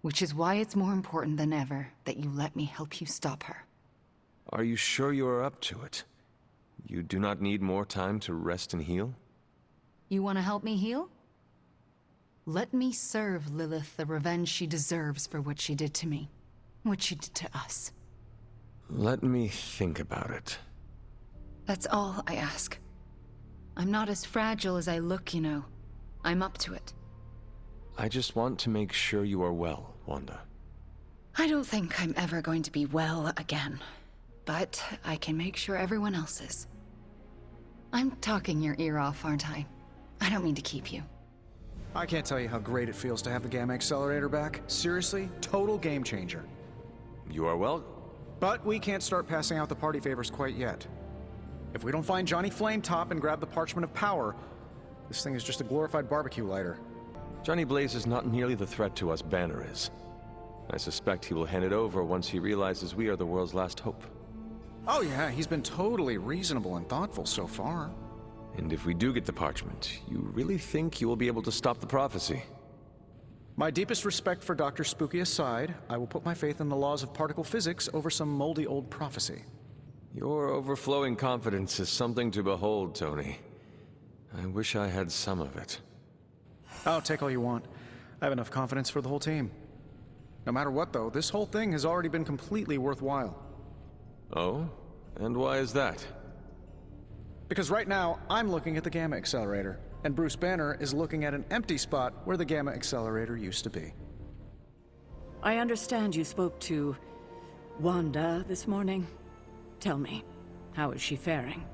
Which is why it's more important than ever that you let me help you stop her. Are you sure you are up to it? You do not need more time to rest and heal? You want to help me heal? Let me serve Lilith the revenge she deserves for what she did to me. What she did to us. Let me think about it. That's all I ask. I'm not as fragile as I look, you know. I'm up to it. I just want to make sure you are well, Wanda. I don't think I'm ever going to be well again. But I can make sure everyone else is. I'm talking your ear off, aren't I? I don't mean to keep you. I can't tell you how great it feels to have the Gamma Accelerator back. Seriously, total game changer. You are well? But we can't start passing out the party favors quite yet. If we don't find Johnny Flametop and grab the Parchment of Power, this thing is just a glorified barbecue lighter. Johnny Blaze is not nearly the threat to us Banner is. I suspect he will hand it over once he realizes we are the world's last hope. Oh yeah, he's been totally reasonable and thoughtful so far. And if we do get the parchment, you really think you will be able to stop the prophecy? My deepest respect for Dr. Spooky aside, I will put my faith in the laws of particle physics over some moldy old prophecy. Your overflowing confidence is something to behold, Tony. I wish I had some of it. Oh, take all you want. I have enough confidence for the whole team. No matter what, though, this whole thing has already been completely worthwhile. Oh? And why is that? Because right now, I'm looking at the Gamma Accelerator, and Bruce Banner is looking at an empty spot where the Gamma Accelerator used to be. I understand you spoke to Wanda this morning. Tell me, how is she faring?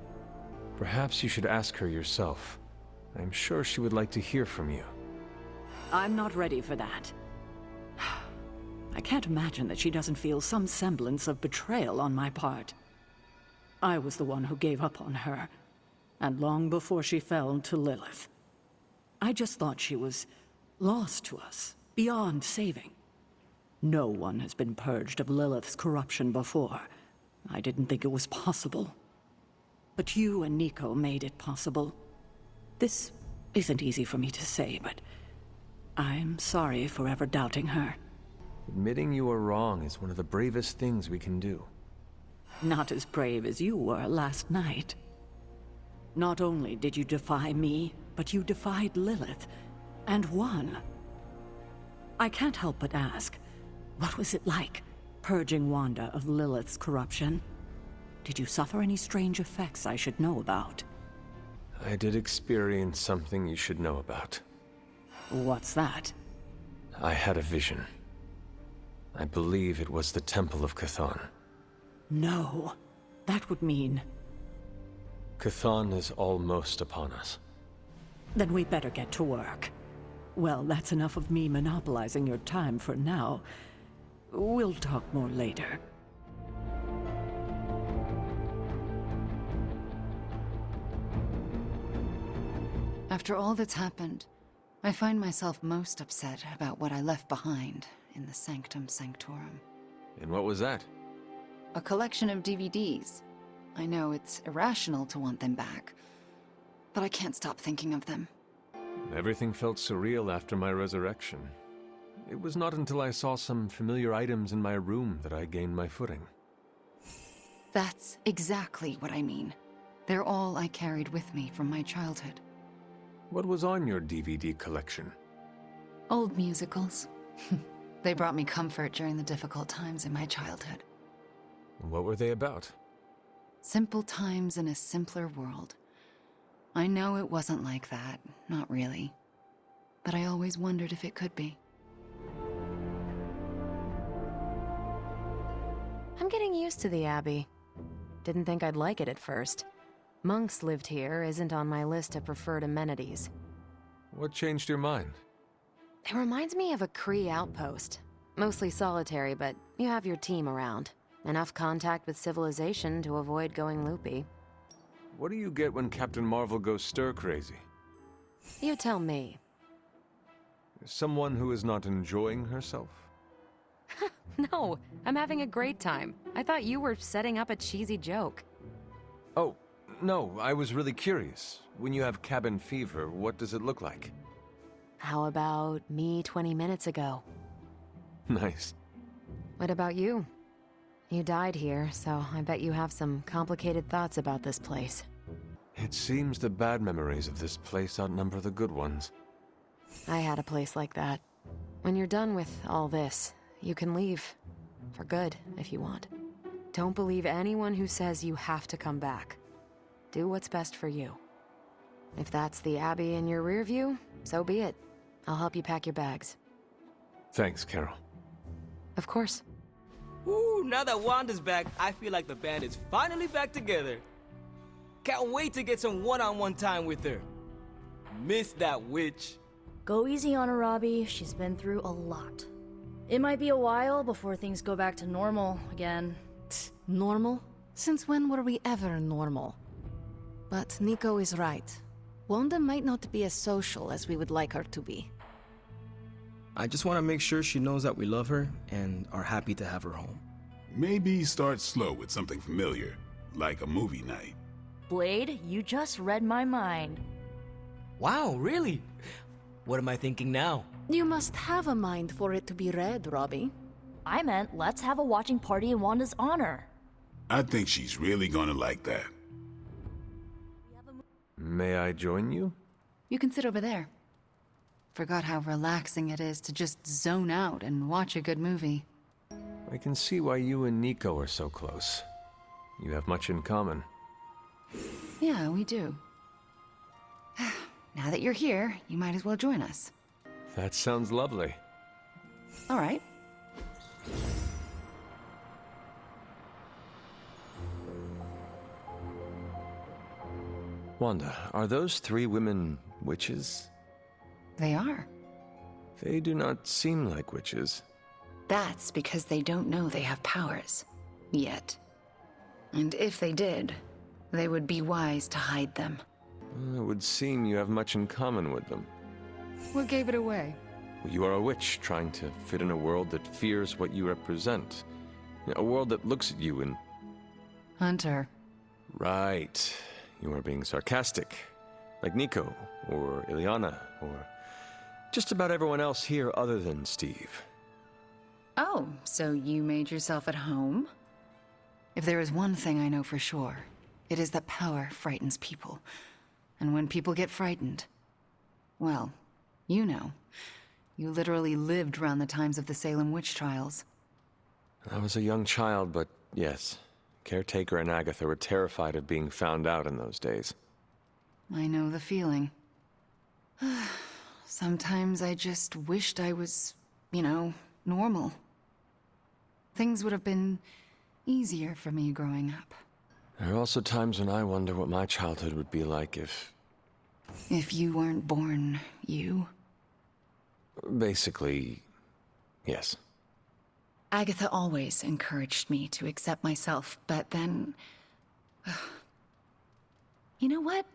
Perhaps you should ask her yourself. I'm sure she would like to hear from you. I'm not ready for that. I can't imagine that she doesn't feel some semblance of betrayal on my part. I was the one who gave up on her, and long before she fell to Lilith. I just thought she was lost to us, beyond saving. No one has been purged of Lilith's corruption before. I didn't think it was possible. But you and Nico made it possible. This isn't easy for me to say, but I'm sorry for ever doubting her. Admitting you are wrong is one of the bravest things we can do. Not as brave as you were last night. Not only did you defy me, but you defied Lilith, and won. I can't help but ask, what was it like, purging Wanda of Lilith's corruption? Did you suffer any strange effects I should know about? I did experience something you should know about. What's that? I had a vision. I believe it was the Temple of Chthon. No. That would mean... Chthon is almost upon us. Then we better get to work. Well, that's enough of me monopolizing your time for now. We'll talk more later. After all that's happened, I find myself most upset about what I left behind in the Sanctum Sanctorum. And what was that? A collection of DVDs. I know it's irrational to want them back, but I can't stop thinking of them. Everything felt surreal after my resurrection. It was not until I saw some familiar items in my room that I gained my footing. That's exactly what I mean. They're all I carried with me from my childhood. What was on your DVD collection? Old musicals. They brought me comfort during the difficult times in my childhood. What were they about? Simple times in a simpler world. I know it wasn't like that, not really. But I always wondered if it could be. I'm getting used to the Abbey. Didn't think I'd like it at first. Monks lived here isn't on my list of preferred amenities. What changed your mind? It reminds me of a Kree outpost. Mostly solitary, but you have your team around. Enough contact with civilization to avoid going loopy. What do you get when Captain Marvel goes stir-crazy? You tell me. Someone who is not enjoying herself? No, I'm having a great time. I thought you were setting up a cheesy joke. Oh, no, I was really curious. When you have cabin fever, what does it look like? How about me 20 minutes ago? Nice. What about you? You died here, so I bet you have some complicated thoughts about this place. It seems the bad memories of this place outnumber the good ones. I had a place like that. When you're done with all this, you can leave. For good, if you want. Don't believe anyone who says you have to come back. Do what's best for you. If that's the Abbey in your rear view, so be it. I'll help you pack your bags. Thanks, Carol. Of course. Ooh, now that Wanda's back, I feel like the band is finally back together. Can't wait to get some one-on-one time with her. Miss that witch. Go easy on her, Robbie. She's been through a lot. It might be a while before things go back to normal again. Normal? Since when were we ever normal? But Nico is right. Wanda might not be as social as we would like her to be. I just want to make sure she knows that we love her and are happy to have her home. Maybe start slow with something familiar, like a movie night. Blade, you just read my mind. Wow, really? What am I thinking now? You must have a mind for it to be read, Robbie. I meant let's have a watching party in Wanda's honor. I think she's really gonna like that. May I join you? You can sit over there. Forgot how relaxing it is to just zone out and watch a good movie. I can see why you and Nico are so close. You have much in common. Yeah, we do. Now that you're here, you might as well join us. That sounds lovely. All right. Wanda, are those three women witches? They are. They do not seem like witches. That's because they don't know they have powers. Yet. And if they did, they would be wise to hide them. It would seem you have much in common with them. What gave it away? You are a witch trying to fit in a world that fears what you represent. A world that looks at you and... Hunter. Right. You are being sarcastic. Like Nico, or Ileana, or just about everyone else here other than Steve. Oh, so you made yourself at home? If there is one thing I know for sure, it is that power frightens people. And when people get frightened, well, you know. You literally lived around the times of the Salem witch trials. I was a young child, but yes. Caretaker and Agatha were terrified of being found out in those days. I know the feeling. Sometimes I just wished I was, you know, normal. Things would have been easier for me growing up. There are also times when I wonder what my childhood would be like if... If you weren't born, you? Basically, yes. Agatha always encouraged me to accept myself, but then... You know what?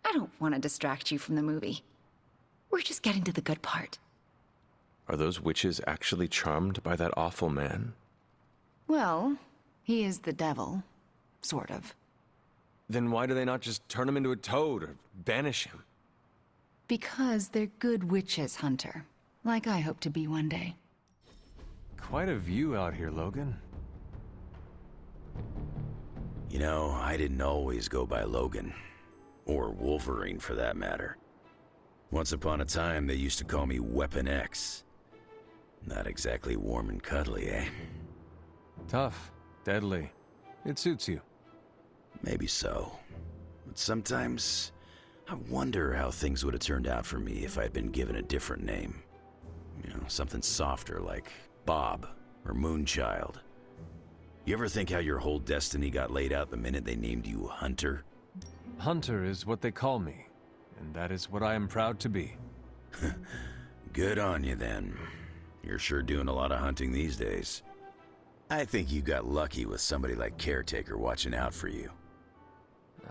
I don't want to distract you from the movie. We're just getting to the good part. Are those witches actually charmed by that awful man? Well, he is the devil. Sort of. Then why do they not just turn him into a toad or banish him? Because they're good witches, Hunter. Like I hope to be one day. Quite a view out here, Logan. You know, I didn't always go by Logan. Or Wolverine, for that matter. Once upon a time, they used to call me Weapon X. Not exactly warm and cuddly, eh? Tough. Deadly. It suits you. Maybe so. But sometimes, I wonder how things would have turned out for me if I'd been given a different name. You know, something softer like Bob or Moonchild. You ever think how your whole destiny got laid out the minute they named you Hunter? Hunter is what they call me, and that is what I am proud to be. Good on you, then. You're sure doing a lot of hunting these days. I think you got lucky with somebody like Caretaker watching out for you.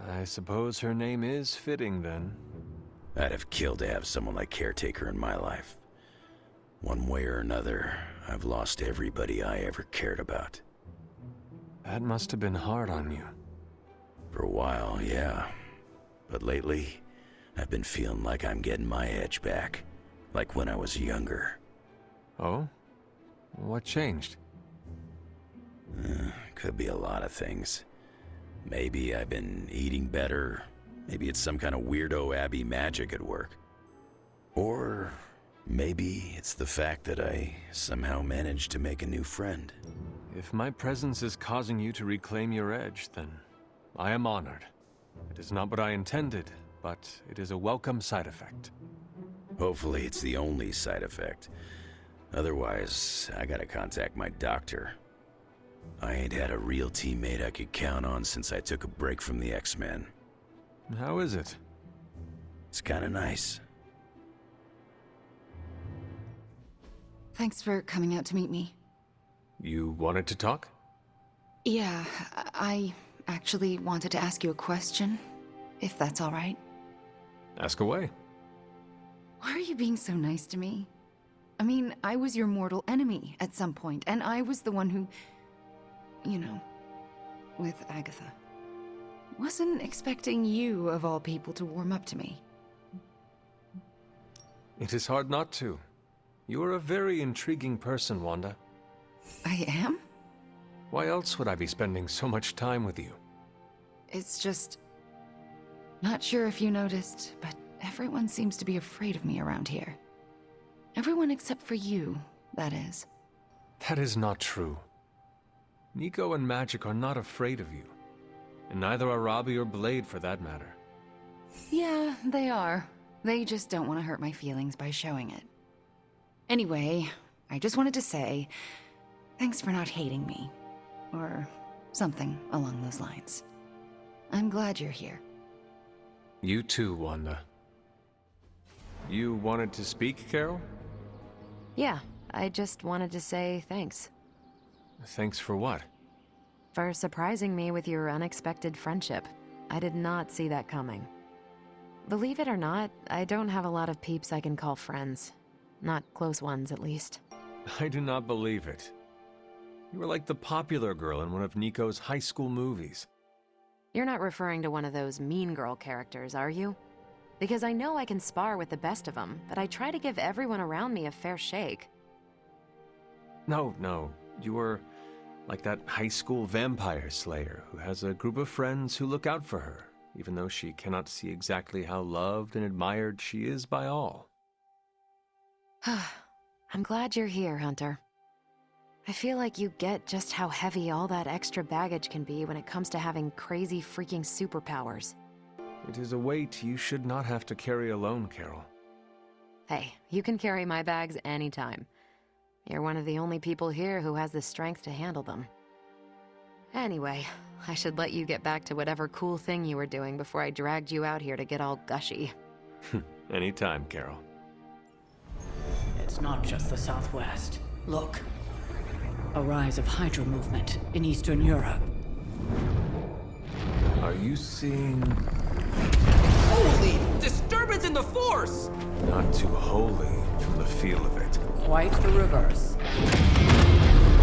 I suppose her name is fitting, then. I'd have killed to have someone like Caretaker in my life. One way or another, I've lost everybody I ever cared about. That must have been hard on you. For a while, yeah. But lately, I've been feeling like I'm getting my edge back. Like when I was younger. Oh? What changed? Could be a lot of things. Maybe I've been eating better. Maybe it's some kind of weirdo Abbey magic at work. Or maybe it's the fact that I somehow managed to make a new friend. If my presence is causing you to reclaim your edge, then I am honored. It is not what I intended, but it is a welcome side effect. Hopefully it's the only side effect. Otherwise, I gotta contact my doctor. I ain't had a real teammate I could count on since I took a break from the X-Men. How is it? It's kinda nice. Thanks for coming out to meet me. You wanted to talk? Yeah, I actually wanted to ask you a question, if that's all right. Ask away. Why are you being so nice to me? I mean, I was your mortal enemy at some point, and I was the one who, you know, with Agatha. Wasn't expecting you, of all people, to warm up to me. It is hard not to. You are a very intriguing person, Wanda. I am? Why else would I be spending so much time with you? It's just... Not sure if you noticed, but everyone seems to be afraid of me around here. Everyone except for you, that is. That is not true. Nico and Magic are not afraid of you. And neither are Robbie or Blade, for that matter. Yeah, they are. They just don't want to hurt my feelings by showing it. Anyway, I just wanted to say, thanks for not hating me. Or something along those lines. I'm glad you're here. You too, Wanda. You wanted to speak, Carol? Yeah, I just wanted to say thanks. Thanks for what? For surprising me with your unexpected friendship. I did not see that coming. Believe it or not, I don't have a lot of peeps I can call friends. Not close ones, at least. I do not believe it. You were like the popular girl in one of Nico's high school movies. You're not referring to one of those mean girl characters, are you? Because I know I can spar with the best of them, but I try to give everyone around me a fair shake. No. You were like that high school vampire slayer who has a group of friends who look out for her, even though she cannot see exactly how loved and admired she is by all. I'm glad you're here, Hunter. I feel like you get just how heavy all that extra baggage can be when it comes to having crazy freaking superpowers. It is a weight you should not have to carry alone, Carol. Hey, you can carry my bags anytime. You're one of the only people here who has the strength to handle them. Anyway, I should let you get back to whatever cool thing you were doing before I dragged you out here to get all gushy. Anytime, Carol. It's not just the Southwest. Look. A rise of Hydra movement in Eastern Europe. Are you seeing... Holy disturbance in the Force! Not too holy from the feel of it. Quite the reverse.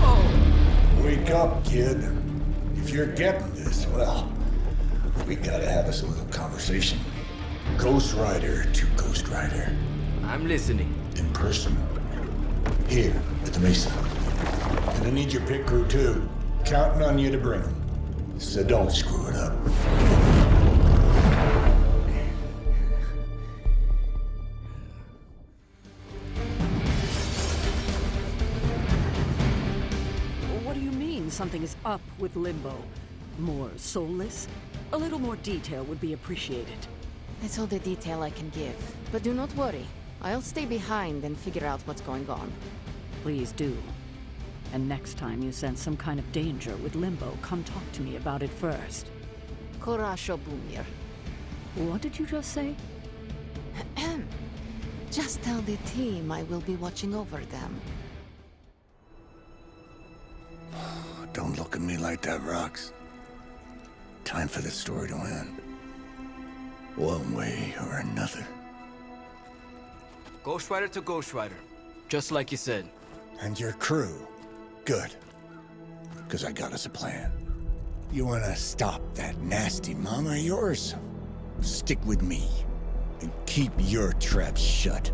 Oh! Wake up, kid. If you're getting this, well, We gotta have us a little conversation. Ghost Rider to Ghost Rider. I'm listening. In person. Here, at the Mesa. And I need your pit crew too. Counting on you to bring them. So don't screw it up. What do you mean something is up with Limbo? More soulless? A little more detail would be appreciated. That's all the detail I can give. But do not worry. I'll stay behind and figure out what's going on. Please do. And next time you sense some kind of danger with Limbo, come talk to me about it first. Korasho Bumir. What did you just say? Just tell the team I will be watching over them. Don't look at me like that, Rox. Time for this story to end. One way or another. Ghost Rider to Ghost Rider. Just like you said. And your crew. Good. Because I got us a plan. You wanna stop that nasty mama of yours? Stick with me. And keep your traps shut.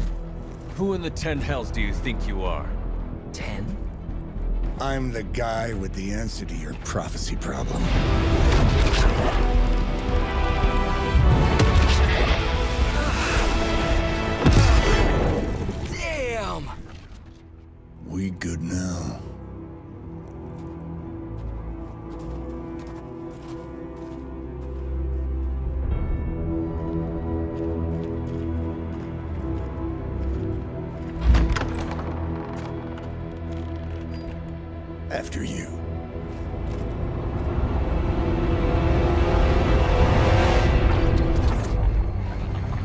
Who in the 10 hells do you think you are? 10? I'm the guy with the answer to your prophecy problem. Damn! We good now. After you.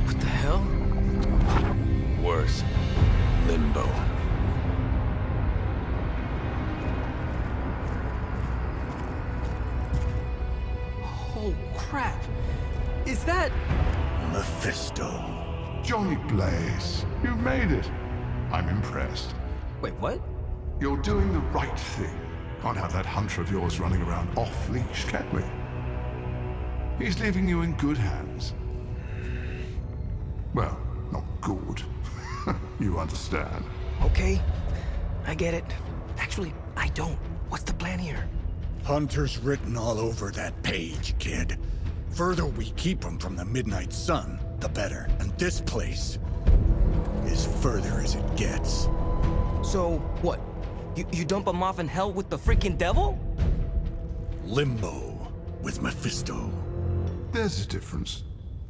What the hell? Worse. Limbo. Oh, crap. Is that... Mephisto. Johnny Blaze, you made it. I'm impressed. Wait, what? You're doing the right thing. Can't have that hunter of yours running around off-leash, can we? He's leaving you in good hands. Well, not good. You understand. Okay, I get it. Actually, I don't. What's the plan here? Hunter's written all over that page, kid. Further we keep him from the midnight sun, the better. And this place is further as it gets. So, what? You dump him off in hell with the freaking devil? Limbo with Mephisto. There's a difference.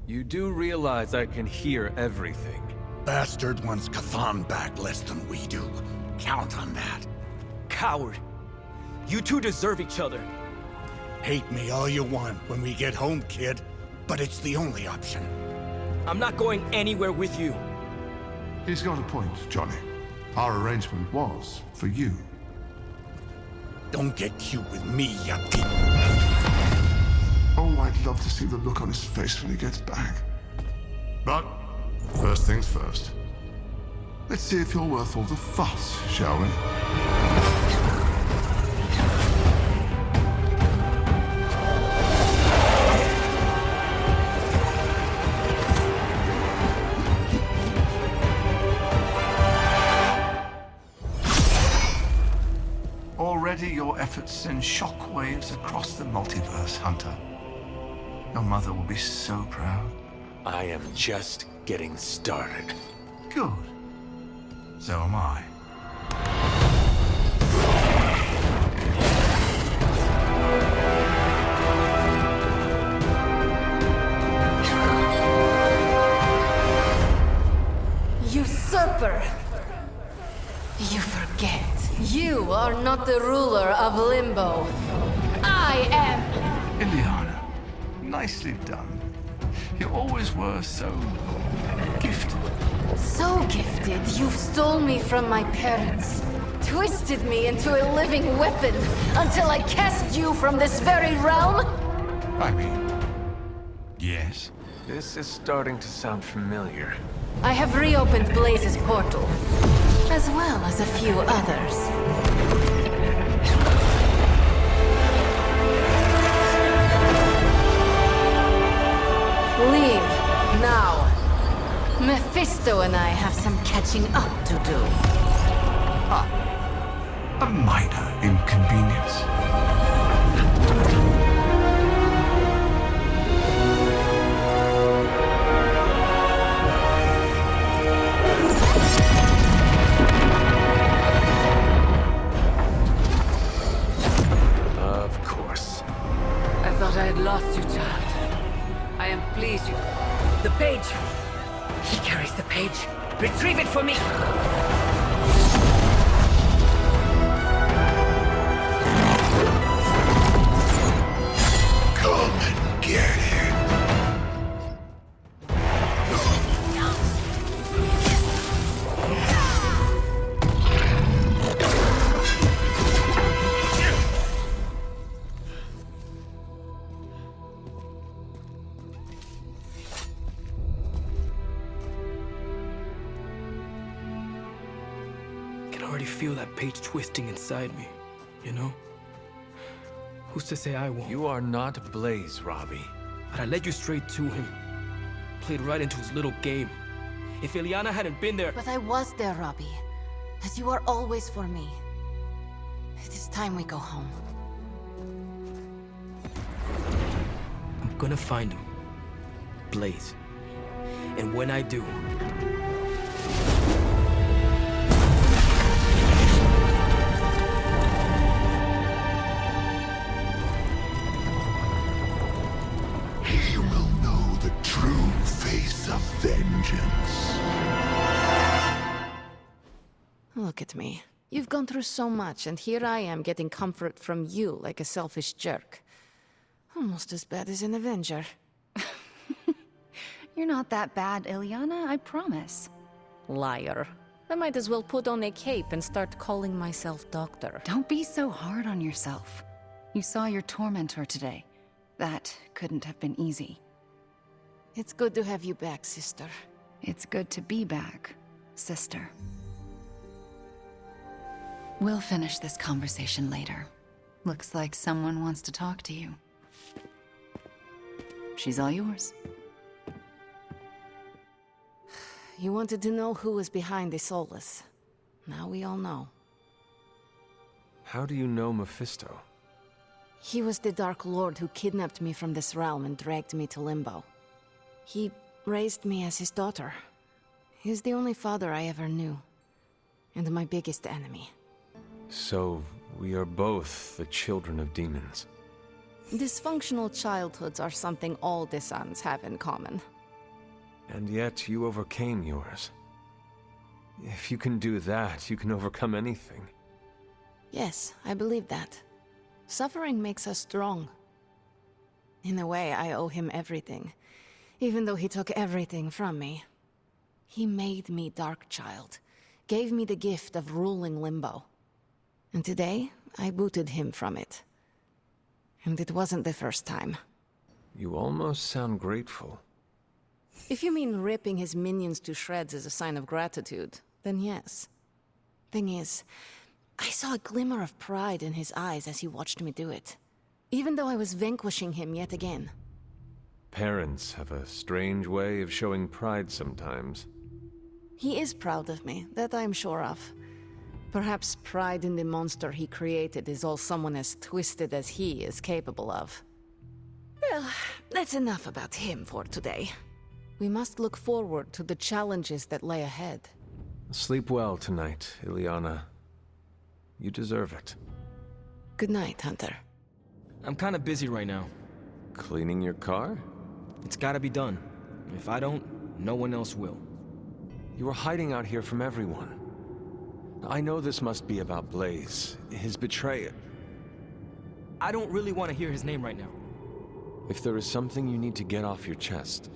You do realize I can hear everything. Bastard wants Cathan back less than we do. Count on that. Coward. You two deserve each other. Hate me all you want when we get home, kid. But it's the only option. I'm not going anywhere with you. He's got a point, Johnny. Our arrangement was for you. Don't get cute with me, you pig. Oh, I'd love to see the look on his face when he gets back. But, first things first. Let's see if you're worth all the fuss, shall we? Already your efforts send shockwaves across the multiverse, Hunter. Your mother will be so proud. I am just getting started. Good. So am I. Usurper! You forget. You are not the ruler of Limbo. I am! Ileana, nicely done. You always were so gifted. So gifted, you stole me from my parents. Twisted me into a living weapon until I cast you from this very realm? I mean, yes. This is starting to sound familiar. I have reopened Blaze's portal, as well as a few others. Mephisto and I have some catching up to do. A minor inconvenience. Of course. I thought I had lost you, child. I am pleased you... The page! He carries the page. Retrieve it for me! Come and get it. I can already feel that page twisting inside me, you know? Who's to say I won't? You are not Blaze, Robbie. But I led you straight to him. Played right into his little game. If Ileana hadn't been there... But I was there, Robbie. As you are always for me. It is time we go home. I'm gonna find him. Blaze. And when I do... He will know the true face of vengeance. Look at me. You've gone through so much, and here I am getting comfort from you like a selfish jerk. Almost as bad as an Avenger. You're not that bad, Ileana, I promise. Liar. I might as well put on a cape and start calling myself Doctor. Don't be so hard on yourself. You saw your tormentor today. That couldn't have been easy. It's good to have you back, sister. It's good to be back, sister. We'll finish this conversation later. Looks like someone wants to talk to you. She's all yours. You wanted to know who was behind the Solus. Now we all know. How do you know Mephisto? He was the Dark Lord who kidnapped me from this realm and dragged me to Limbo. He raised me as his daughter. He's the only father I ever knew. And my biggest enemy. So, we are both the children of demons. Dysfunctional childhoods are something all the sons have in common. And yet, you overcame yours. If you can do that, you can overcome anything. Yes, I believe that. Suffering makes us strong. In a way, I owe him everything, even though he took everything from me. He made me Darkchild, gave me the gift of ruling Limbo. And today, I booted him from it. And it wasn't the first time. You almost sound grateful. If you mean ripping his minions to shreds as a sign of gratitude, then yes. Thing is, I saw a glimmer of pride in his eyes as he watched me do it. Even though I was vanquishing him yet again. Parents have a strange way of showing pride sometimes. He is proud of me, that I am sure of. Perhaps pride in the monster he created is all someone as twisted as he is capable of. Well, that's enough about him for today. We must look forward to the challenges that lay ahead. Sleep well tonight, Ileana. You deserve it. Good night, Hunter. I'm kinda busy right now. Cleaning your car? It's gotta be done. If I don't, no one else will. You are hiding out here from everyone. I know this must be about Blaze, his betrayal. I don't really want to hear his name right now. If there is something you need to get off your chest.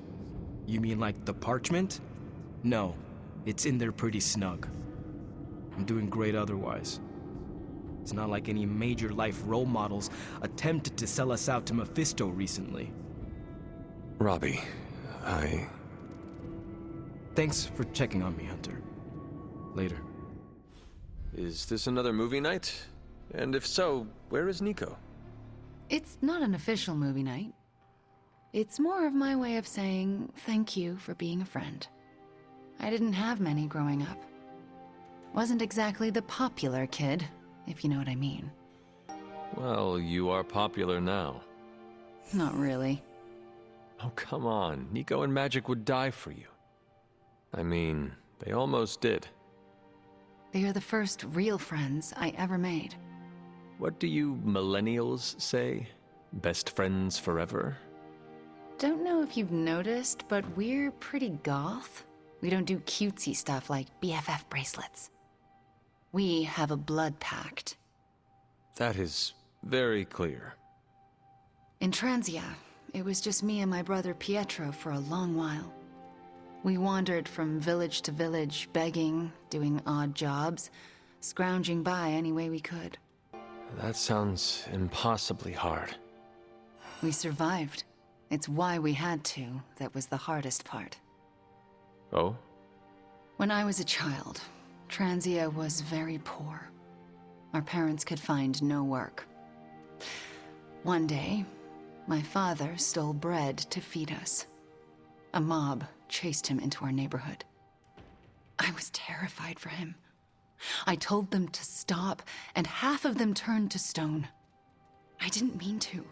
You mean like the parchment? No, it's in there pretty snug. I'm doing great otherwise. It's not like any major life role models attempted to sell us out to Mephisto recently. Robbie, Thanks for checking on me, Hunter. Later. Is this another movie night? And if so, where is Nico? It's not an official movie night. It's more of my way of saying thank you for being a friend. I didn't have many growing up. Wasn't exactly the popular kid, if you know what I mean. Well, you are popular now. Not really. Oh, come on. Nico and Magic would die for you. I mean, they almost did. They are the first real friends I ever made. What do you millennials say? Best friends forever? Don't know if you've noticed, but we're pretty goth. We don't do cutesy stuff like BFF bracelets. We have a blood pact. That is very clear. In Transia, it was just me and my brother Pietro for a long while. We wandered from village to village, begging, doing odd jobs, scrounging by any way we could. That sounds impossibly hard. We survived. It's why we had to that was the hardest part. Oh? When I was a child, Transia was very poor. Our parents could find no work. One day, my father stole bread to feed us. A mob chased him into our neighborhood. I was terrified for him. I told them to stop, and half of them turned to stone. I didn't mean to.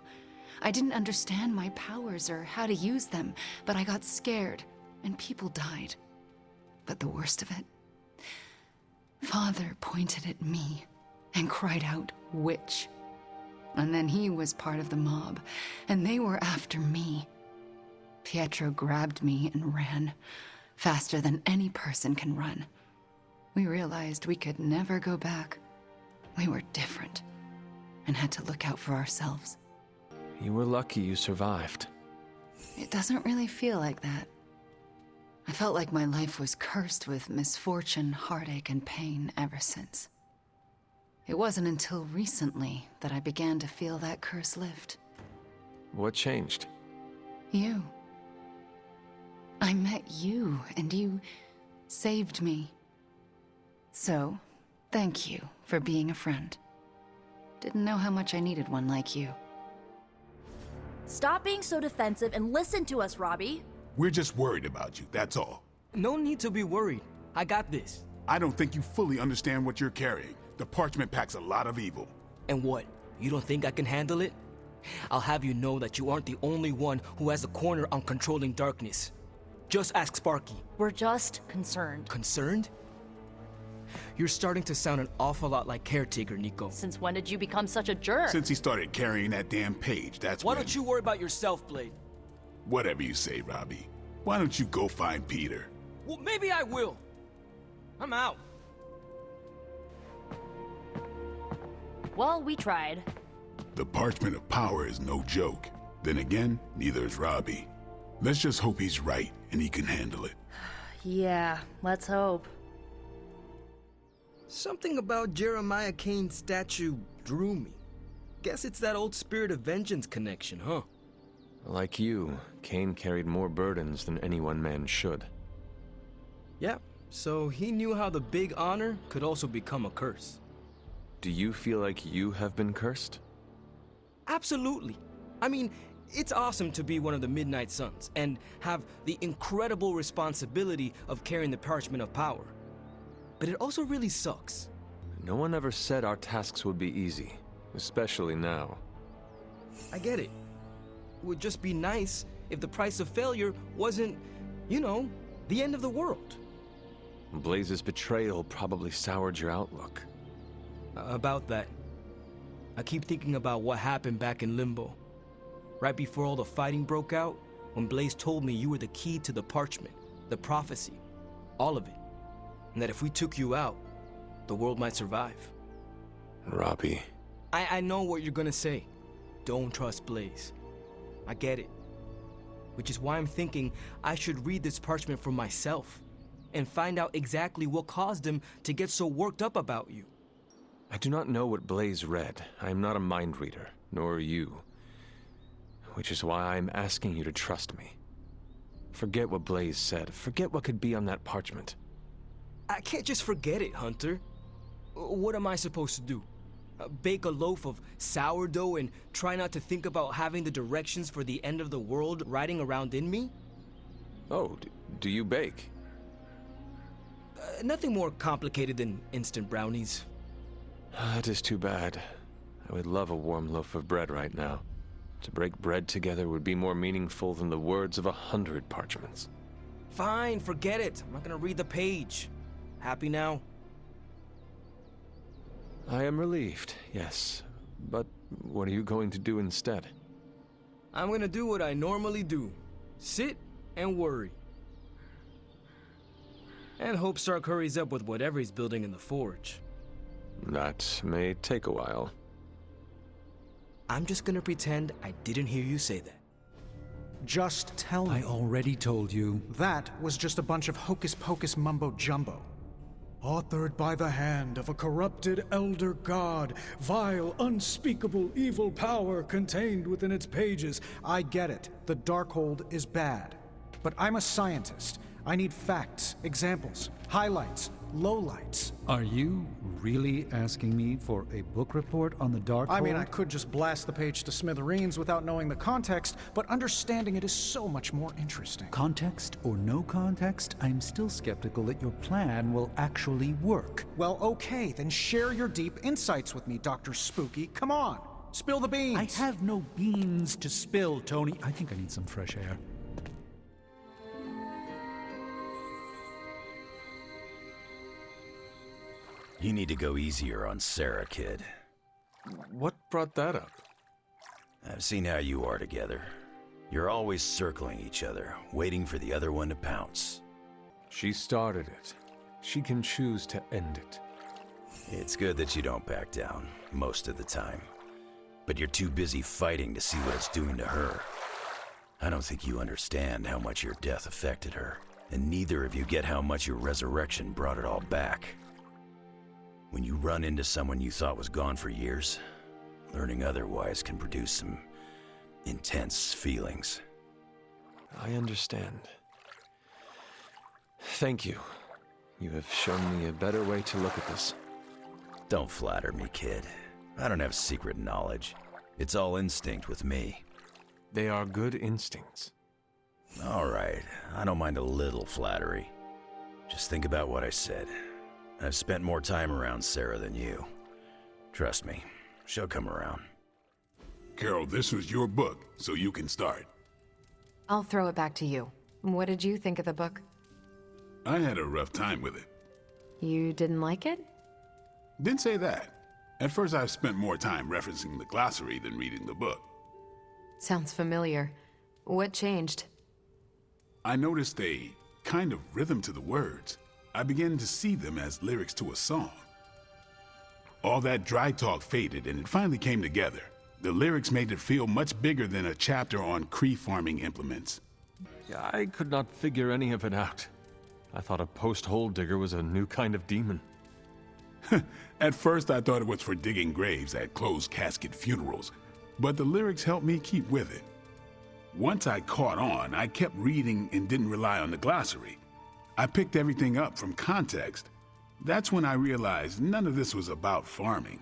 I didn't understand my powers or how to use them, but I got scared, and people died. But the worst of it, Father pointed at me and cried out, "Witch." And then he was part of the mob, and they were after me. Pietro grabbed me and ran, faster than any person can run. We realized we could never go back. We were different, and had to look out for ourselves. You were lucky you survived. It doesn't really feel like that. I felt like my life was cursed with misfortune, heartache, and pain ever since. It wasn't until recently that I began to feel that curse lift. What changed? You. I met you, and you saved me. So, thank you for being a friend. Didn't know how much I needed one like you. Stop being so defensive and listen to us, Robbie. We're just worried about you, that's all. No need to be worried. I got this. I don't think you fully understand what you're carrying. The parchment packs a lot of evil. And what? You don't think I can handle it? I'll have you know that you aren't the only one who has a corner on controlling darkness. Just ask Sparky. We're just concerned. Concerned? You're starting to sound an awful lot like Caretaker, Nico. Since when did you become such a jerk? Since he started carrying that damn page, that's Why don't you worry about yourself, Blade? Whatever you say, Robbie. Why don't you go find Peter? Well, maybe I will. I'm out. Well, we tried. The parchment of power is no joke. Then again, neither is Robbie. Let's just hope he's right and he can handle it. Yeah, let's hope. Something about Jeremiah Kane's statue drew me. Guess it's that old Spirit of Vengeance connection, huh? Like you, Kane carried more burdens than any one man should. Yeah, so he knew how the big honor could also become a curse. Do you feel like you have been cursed? Absolutely. I mean, it's awesome to be one of the Midnight Suns and have the incredible responsibility of carrying the parchment of power. But it also really sucks. No one ever said our tasks would be easy, especially now. I get it. It would just be nice if the price of failure wasn't, you know, the end of the world. Blaze's betrayal probably soured your outlook. About that. I keep thinking about what happened back in Limbo. Right before all the fighting broke out, when Blaze told me you were the key to the parchment, the prophecy, all of it. And that if we took you out, the world might survive. Robbie. I know what you're gonna say. Don't trust Blaze. I get it. Which is why I'm thinking I should read this parchment for myself and find out exactly what caused him to get so worked up about you. I do not know what Blaze read. I am not a mind reader, nor are you. Which is why I am asking you to trust me. Forget what Blaze said. Forget what could be on that parchment. I can't just forget it, Hunter. What am I supposed to do? Bake a loaf of sourdough and try not to think about having the directions for the end of the world riding around in me? Oh, do you bake? Nothing more complicated than instant brownies. That is too bad. I would love a warm loaf of bread right now. To break bread together would be more meaningful than the words of 100 parchments. Fine, forget it. I'm not gonna read the page. Happy now? I am relieved, yes. But what are you going to do instead? I'm gonna do what I normally do. Sit and worry. And hope Stark hurries up with whatever he's building in the forge. That may take a while. I'm just gonna pretend I didn't hear you say that. Just tell me. I already told you. That was just a bunch of hocus-pocus mumbo-jumbo. Authored by the hand of a corrupted elder god, vile, unspeakable evil power contained within its pages. I get it. The Darkhold is bad. But I'm a scientist. I need facts, examples, highlights, lowlights. Are you really asking me for a book report on the Darkhold? I mean, I could just blast the page to smithereens without knowing the context, but understanding it is so much more interesting. Context or no context, I'm still skeptical that your plan will actually work. Well, okay, then share your deep insights with me, Dr. Spooky. Come on, spill the beans. I have no beans to spill, Tony. I think I need some fresh air. You need to go easier on Sarah, kid. What brought that up? I've seen how you are together. You're always circling each other, waiting for the other one to pounce. She started it. She can choose to end it. It's good that you don't back down, most of the time. But you're too busy fighting to see what it's doing to her. I don't think you understand how much your death affected her, and neither of you get how much your resurrection brought it all back. When you run into someone you thought was gone for years, learning otherwise can produce some intense feelings. I understand. Thank you. You have shown me a better way to look at this. Don't flatter me, kid. I don't have secret knowledge. It's all instinct with me. They are good instincts. All right, I don't mind a little flattery. Just think about what I said. I've spent more time around Sarah than you. Trust me, she'll come around. Carol, this was your book, so you can start. I'll throw it back to you. What did you think of the book? I had a rough time with it. You didn't like it? Didn't say that. At first I spent more time referencing the glossary than reading the book. Sounds familiar. What changed? I noticed a kind of rhythm to the words. I began to see them as lyrics to a song. All that dry talk faded and it finally came together. The lyrics made it feel much bigger than a chapter on Cree farming implements. I could not figure any of it out. I thought a post-hole digger was a new kind of demon. At first I thought it was for digging graves at closed casket funerals, but the lyrics helped me keep with it. Once I caught on, I kept reading and didn't rely on the glossary. I picked everything up from context. That's when I realized none of this was about farming.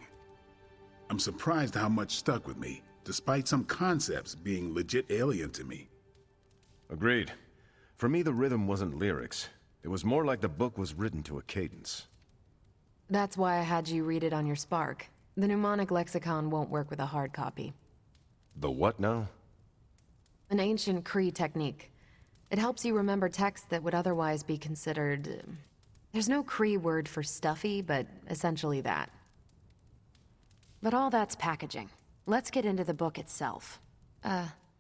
I'm surprised how much stuck with me, despite some concepts being legit alien to me. Agreed. For me, the rhythm wasn't lyrics. It was more like the book was written to a cadence. That's why I had you read it on your Spark. The mnemonic lexicon won't work with a hard copy. The what now? An ancient Cree technique. It helps you remember texts that would otherwise be considered... There's no Cree word for stuffy, but essentially that. But all that's packaging. Let's get into the book itself.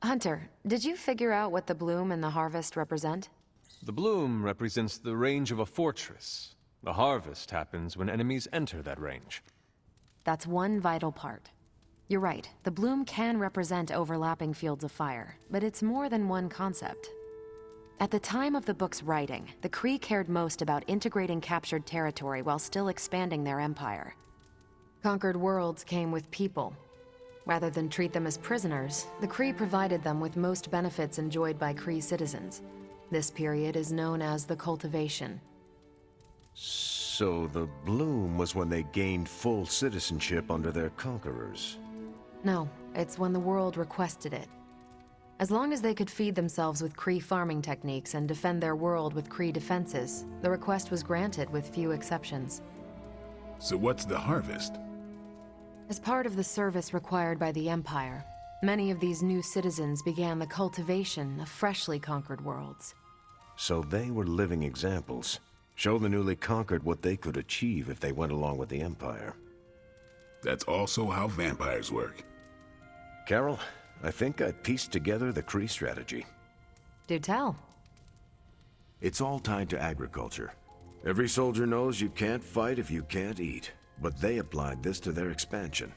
Hunter, did you figure out what the bloom and the harvest represent? The bloom represents the range of a fortress. The harvest happens when enemies enter that range. That's one vital part. You're right, the bloom can represent overlapping fields of fire, but it's more than one concept. At the time of the book's writing, the Cree cared most about integrating captured territory while still expanding their empire. Conquered worlds came with people. Rather than treat them as prisoners, the Cree provided them with most benefits enjoyed by Cree citizens. This period is known as the cultivation. So the bloom was when they gained full citizenship under their conquerors. No, it's when the world requested it. As long as they could feed themselves with Kree farming techniques and defend their world with Kree defenses, the request was granted with few exceptions. So what's the harvest? As part of the service required by the Empire, many of these new citizens began the cultivation of freshly conquered worlds. So they were living examples. Show the newly conquered what they could achieve if they went along with the Empire. That's also how vampires work. Carol, I think I pieced together the Kree strategy. Do tell. It's all tied to agriculture. Every soldier knows you can't fight if you can't eat, but they applied this to their expansion.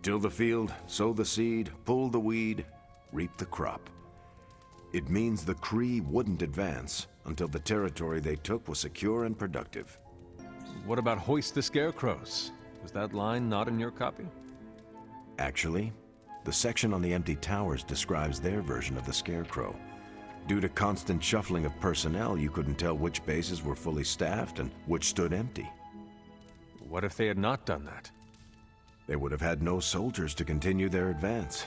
Till the field, sow the seed, pull the weed, reap the crop. It means the Kree wouldn't advance until the territory they took was secure and productive. What about hoist the scarecrows? Was that line not in your copy? Actually, the section on the empty towers describes their version of the Scarecrow. Due to constant shuffling of personnel, you couldn't tell which bases were fully staffed and which stood empty. What if they had not done that? They would have had no soldiers to continue their advance.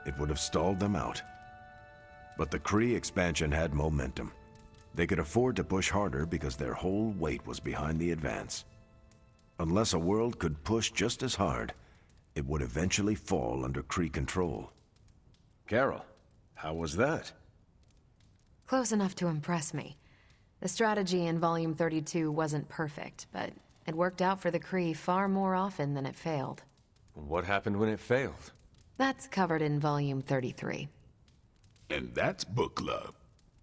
It would have stalled them out. But the Kree expansion had momentum. They could afford to push harder because their whole weight was behind the advance. Unless a world could push just as hard, it would eventually fall under Kree control. Carol, how was that? Close enough to impress me. The strategy in Volume 32 wasn't perfect, but it worked out for the Kree far more often than it failed. What happened when it failed? That's covered in Volume 33. And that's book club.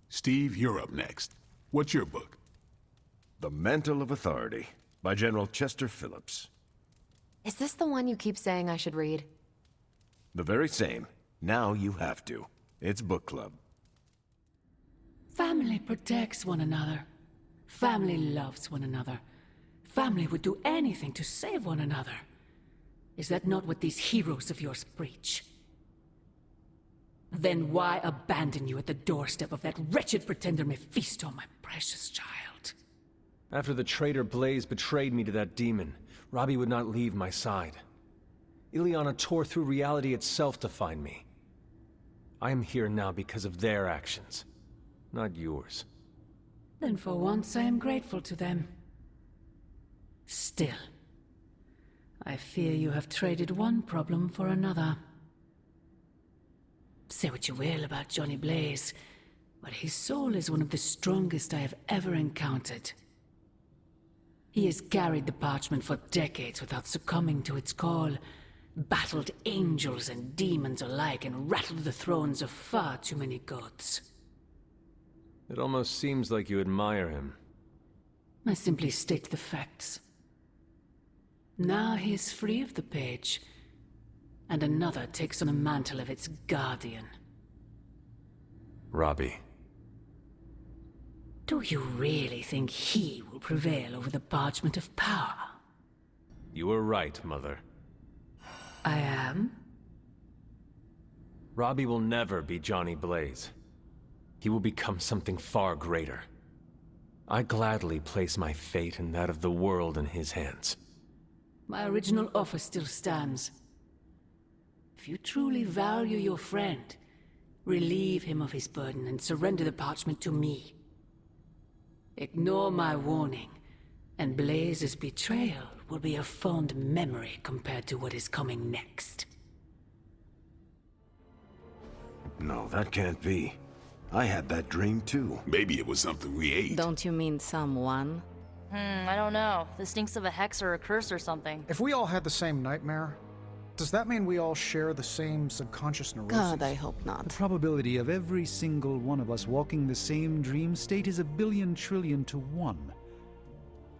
Steve, you're up next. What's your book? The Mantle of Authority, by General Chester Phillips. Is this the one you keep saying I should read? The very same. Now you have to. It's book club. Family protects one another. Family loves one another. Family would do anything to save one another. Is that not what these heroes of yours preach? Then why abandon you at the doorstep of that wretched pretender Mephisto, my precious child? After the traitor Blaze betrayed me to that demon, Robbie would not leave my side. Ileana tore through reality itself to find me. I am here now because of their actions, not yours. Then for once I am grateful to them. Still, I fear you have traded one problem for another. Say what you will about Johnny Blaze, but his soul is one of the strongest I have ever encountered. He has carried the parchment for decades without succumbing to its call, battled angels and demons alike, and rattled the thrones of far too many gods. It almost seems like you admire him. I simply state the facts. Now he is free of the page, and another takes on the mantle of its guardian. Robbie. Do you really think he will prevail over the parchment of power? You were right, Mother. I am? Robbie will never be Johnny Blaze. He will become something far greater. I gladly place my fate and that of the world in his hands. My original offer still stands. If you truly value your friend, relieve him of his burden and surrender the parchment to me. Ignore my warning, and Blaze's betrayal will be a fond memory compared to what is coming next. No, that can't be. I had that dream too. Maybe it was something we ate. Don't you mean someone? I don't know. This stinks of a hex or a curse or something. If we all had the same nightmare, does that mean we all share the same subconscious neurosis? God, I hope not. The probability of every single one of us walking the same dream state is 1,000,000,000,000,000 to 1.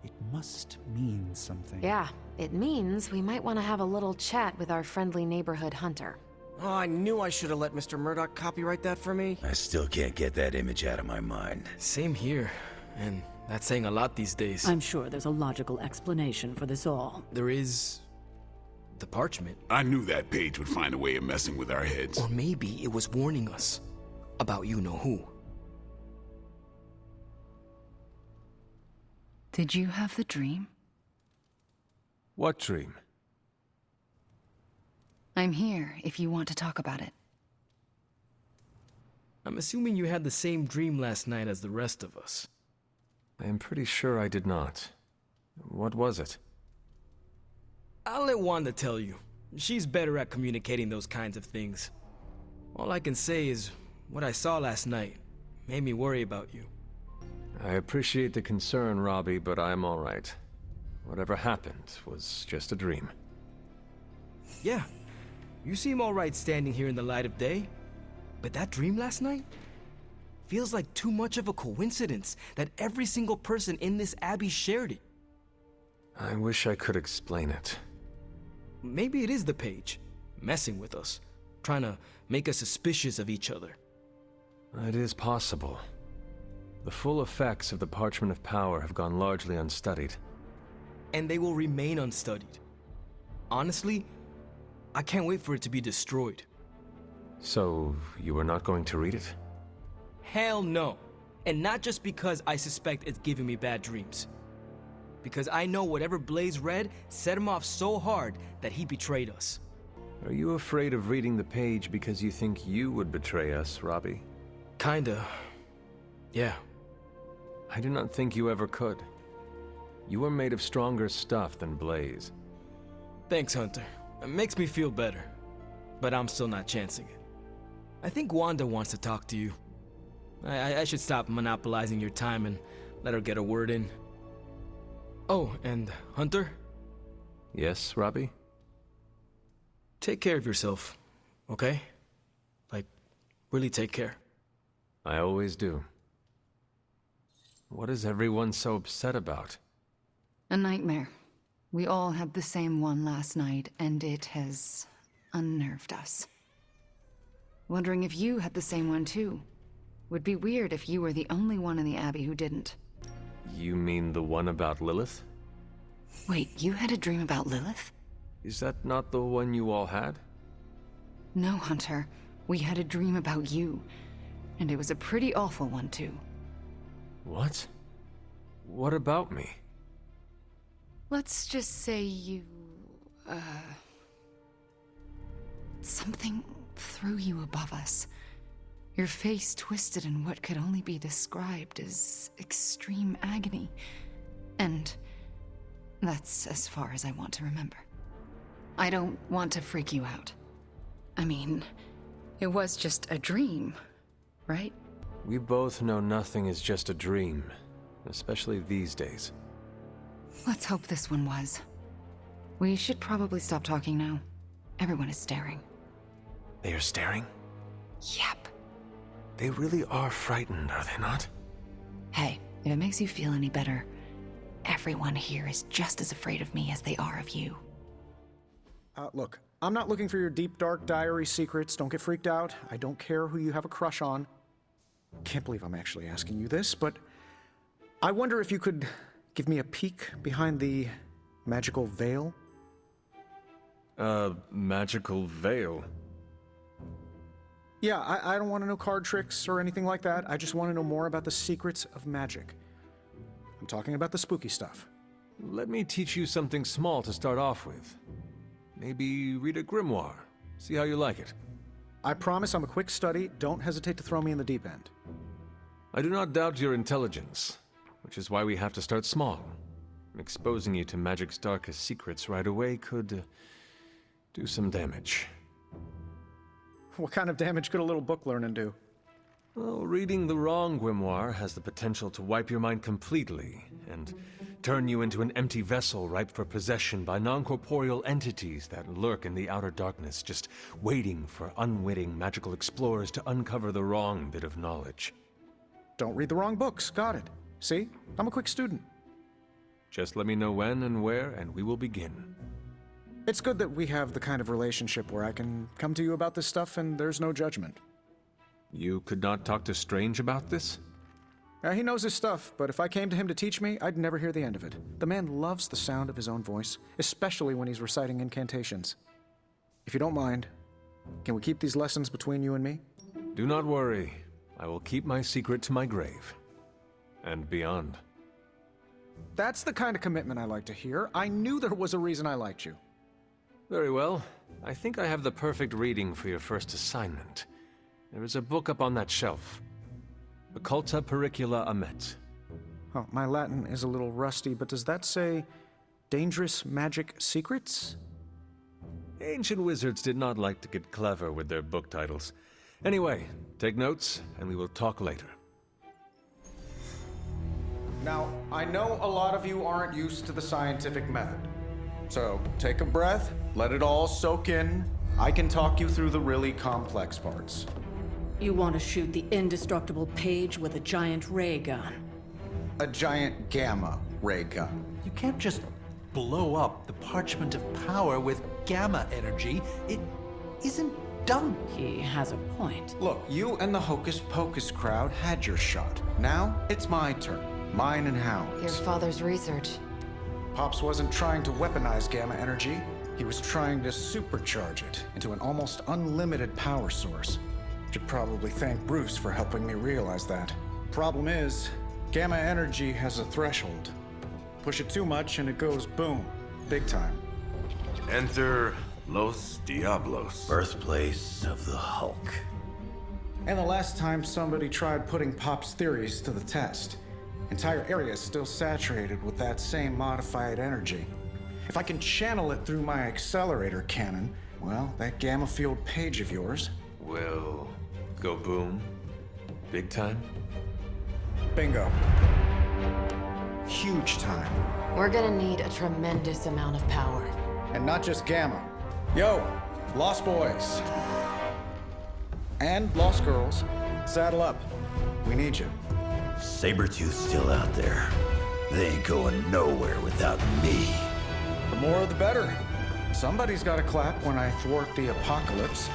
It must mean something. Yeah, it means we might want to have a little chat with our friendly neighborhood hunter. Oh, I knew I should have let Mr. Murdoch copyright that for me. I still can't get that image out of my mind. Same here, and that's saying a lot these days. I'm sure there's a logical explanation for this all. There is... the parchment. I knew that page would find a way of messing with our heads. Or maybe it was warning us about you-know-who. Did you have the dream? What dream? I'm here if you want to talk about it. I'm assuming you had the same dream last night as the rest of us. I am pretty sure I did not. What was it? I'll let Wanda tell you. She's better at communicating those kinds of things. All I can say is, what I saw last night made me worry about you. I appreciate the concern, Robbie, but I'm all right. Whatever happened was just a dream. Yeah, you seem all right standing here in the light of day. But that dream last night? Feels like too much of a coincidence that every single person in this abbey shared it. I wish I could explain it. Maybe it is the page, messing with us, trying to make us suspicious of each other. It is possible. The full effects of the Parchment of Power have gone largely unstudied. And they will remain unstudied. Honestly, I can't wait for it to be destroyed. So, you are not going to read it? Hell no. And not just because I suspect it's giving me bad dreams. Because I know whatever Blaze read set him off so hard that he betrayed us. Are you afraid of reading the page because you think you would betray us, Robbie? Kinda. Yeah. I do not think you ever could. You are made of stronger stuff than Blaze. Thanks, Hunter. It makes me feel better. But I'm still not chancing it. I think Wanda wants to talk to you. I should stop monopolizing your time and let her get a word in. Oh, and Hunter? Yes, Robbie? Take care of yourself, okay? Like, really take care. I always do. What is everyone so upset about? A nightmare. We all had the same one last night, and it has unnerved us. Wondering if you had the same one too. Would be weird if you were the only one in the Abbey who didn't. You mean the one about Lilith? Wait, you had a dream about Lilith? Is that not the one you all had? No, Hunter. We had a dream about you. And it was a pretty awful one too. What? What about me? Let's just say you... something threw you above us. Your face twisted in what could only be described as extreme agony. And that's as far as I want to remember. I don't want to freak you out. I mean, it was just a dream, right? We both know nothing is just a dream, especially these days. Let's hope this one was. We should probably stop talking now. Everyone is staring. They are staring? Yep. They really are frightened, are they not? Hey, if it makes you feel any better, everyone here is just as afraid of me as they are of you. Look, I'm not looking for your deep, dark diary secrets. Don't get freaked out. I don't care who you have a crush on. Can't believe I'm actually asking you this, but I wonder if you could give me a peek behind the magical veil? Magical veil? Yeah, I don't want to know card tricks or anything like that. I just want to know more about the secrets of magic. I'm talking about the spooky stuff. Let me teach you something small to start off with. Maybe read a grimoire. See how you like it. I promise I'm a quick study. Don't hesitate to throw me in the deep end. I do not doubt your intelligence, which is why we have to start small. Exposing you to magic's darkest secrets right away could do some damage. What kind of damage could a little book learning do? Well, reading the wrong grimoire has the potential to wipe your mind completely and turn you into an empty vessel ripe for possession by non-corporeal entities that lurk in the outer darkness, just waiting for unwitting magical explorers to uncover the wrong bit of knowledge. Don't read the wrong books. Got it. See? I'm a quick student. Just let me know when and where, and we will begin. It's good that we have the kind of relationship where I can come to you about this stuff and there's no judgment. You could not talk to Strange about this? He knows his stuff, but if I came to him to teach me, I'd never hear the end of it. The man loves the sound of his own voice, especially when he's reciting incantations. If you don't mind, can we keep these lessons between you and me? Do not worry. I will keep my secret to my grave. And beyond. That's the kind of commitment I like to hear. I knew there was a reason I liked you. Very well. I think I have the perfect reading for your first assignment. There is a book up on that shelf. Occulta Pericula Amet. Oh, my Latin is a little rusty, but does that say dangerous magic secrets? Ancient wizards did not like to get clever with their book titles. Anyway, take notes, and we will talk later. Now, I know a lot of you aren't used to the scientific method. So, take a breath, let it all soak in. I can talk you through the really complex parts. You want to shoot the indestructible Page with a giant ray gun. A giant gamma ray gun. You can't just blow up the parchment of power with gamma energy. It isn't done. He has a point. Look, you and the Hocus Pocus crowd had your shot. Now, it's my turn. Mine and Howard's. Your father's research. Pops wasn't trying to weaponize gamma energy. He was trying to supercharge it into an almost unlimited power source. Should probably thank Bruce for helping me realize that. Problem is, gamma energy has a threshold. Push it too much and it goes boom. Big time. Enter Los Diablos. Birthplace of the Hulk. And the last time somebody tried putting Pop's theories to the test, entire area is still saturated with that same modified energy. If I can channel it through my accelerator cannon, well, that gamma field Page of yours will go boom. Big time? Bingo. Huge time. We're gonna need a tremendous amount of power. And not just gamma. Yo, Lost Boys. And Lost Girls, saddle up. We need you. Sabretooth's still out there. They ain't going nowhere without me. The more the better. Somebody's gotta clap when I thwart the apocalypse.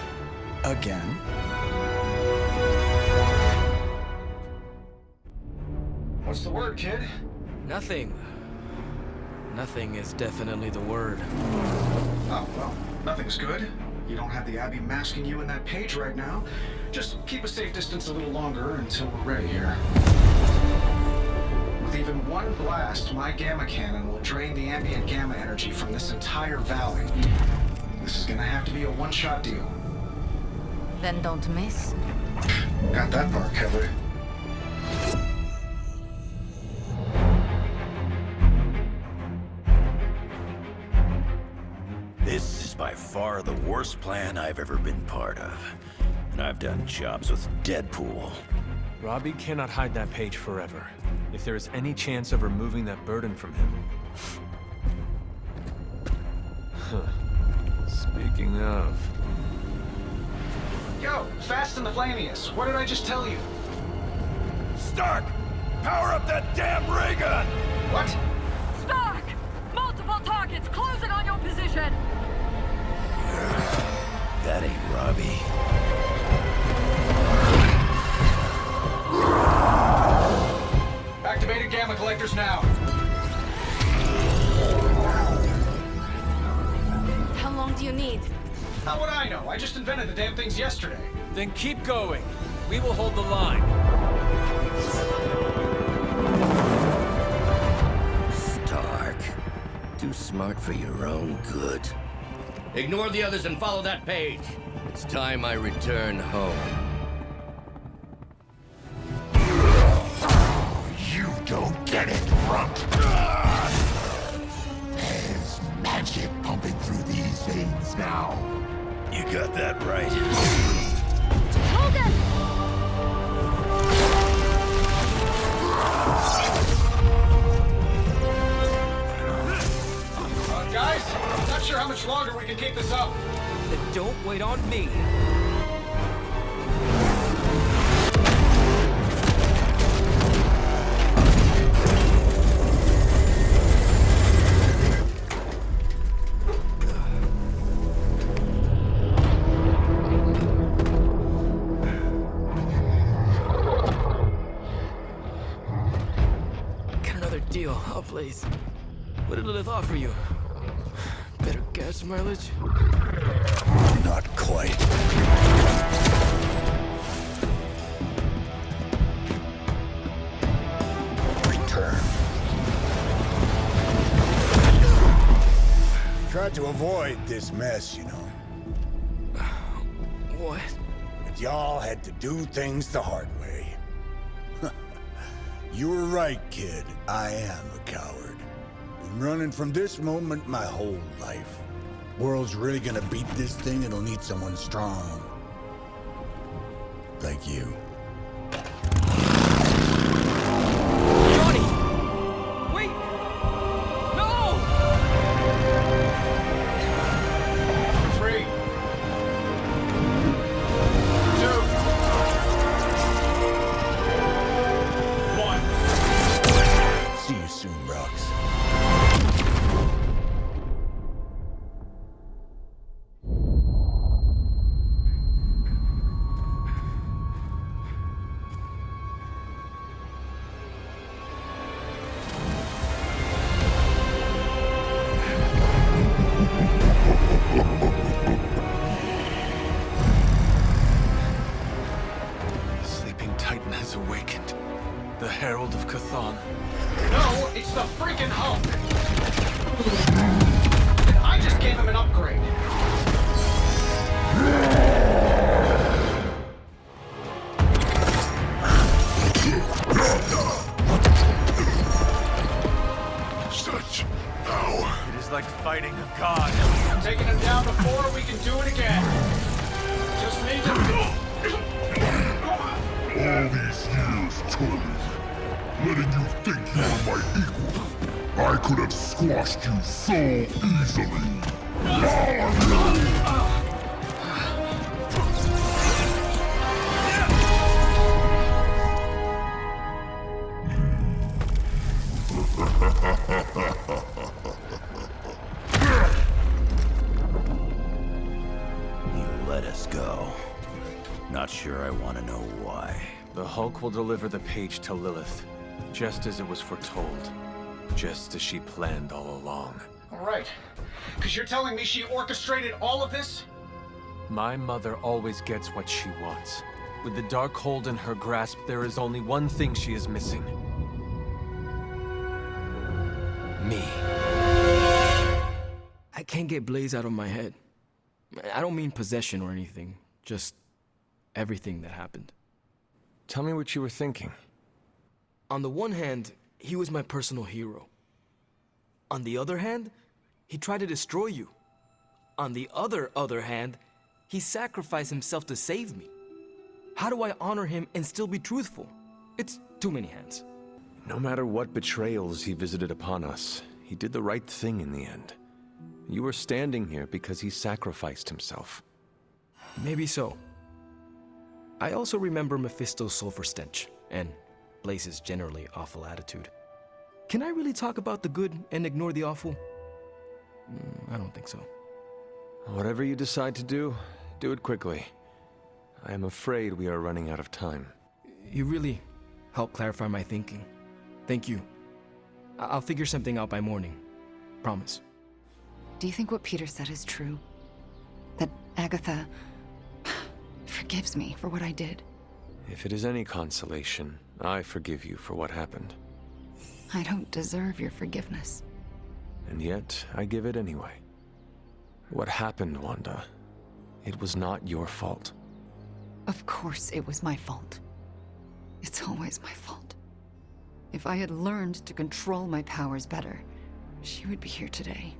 Again. What's the word, kid? Nothing. Nothing is definitely the word. Oh, well, nothing's good. You don't have the Abbey masking you in that Page right now. Just keep a safe distance a little longer until we're ready here. With even one blast, my gamma cannon will drain the ambient gamma energy from this entire valley. This is gonna have to be a one-shot deal. Then don't miss. Got that part covered. This is by far the worst plan I've ever been part of. And I've done jobs with Deadpool. Robbie cannot hide that Page forever. If there is any chance of removing that burden from him. Speaking of... Yo, Fast and the Flamius, what did I just tell you? Stark! Power up that damn ray gun! What? Stark! Multiple targets closing on your position! That ain't Robbie. Activated gamma collectors now. How long do you need? How would I know? I just invented the damn things yesterday. Then keep going. We will hold the line. Stark. Too smart for your own good. Ignore the others and follow that Page. It's time I return home. You don't get it, runt. There's magic pumping through these veins now. You got that right. Logan! Guys, not sure how much longer we can keep this up. Then don't wait on me. Got another deal. Oh, please. What did Lilith offer you? Better gas mileage? Not quite. Return. Tried to avoid this mess, you know. What? Y'all had to do things the hard way. You were right, kid. I am a coward. Been running from this moment my whole life. World's really gonna beat this thing, it'll need someone strong. Like you. Johnny! Wait! No! 3, 2, 1. See you soon, Rox. Sleeping Titan has awakened. The Herald of Chthon. No, it's the freaking Hulk! And I just gave him an upgrade. Such power. It is like fighting a god. I'm taking him down before we can do it again. Just need to... All these years told, letting you think you were my equal. I could have squashed you so easily. You let us go. Not sure I want to know why. The Hulk will deliver the page to Lilith, just as it was foretold. Just as she planned all along. All right. Because you're telling me she orchestrated all of this? My mother always gets what she wants. With the Darkhold in her grasp, there is only one thing she is missing. Me. I can't get Blaze out of my head. I don't mean possession or anything, just everything that happened. Tell me what you were thinking. On the one hand, he was my personal hero. On the other hand, he tried to destroy you. On the other hand, he sacrificed himself to save me. How do I honor him and still be truthful? It's too many hands. No matter what betrayals he visited upon us, he did the right thing in the end. You were standing here because he sacrificed himself. Maybe so. I also remember Mephisto's sulfur stench, and Blaze's generally awful attitude. Can I really talk about the good and ignore the awful? I don't think so. Whatever you decide to do it quickly. I am afraid we are running out of time. You really helped clarify my thinking. Thank you. I'll figure something out by morning. Promise. Do you think what Peter said is true? That Agatha forgives me for what I did? If it is any consolation, I forgive you for what happened. I don't deserve your forgiveness. And yet, I give it anyway. What happened, Wanda? It was not your fault. Of course it was my fault. It's always my fault. If I had learned to control my powers better, she would be here today.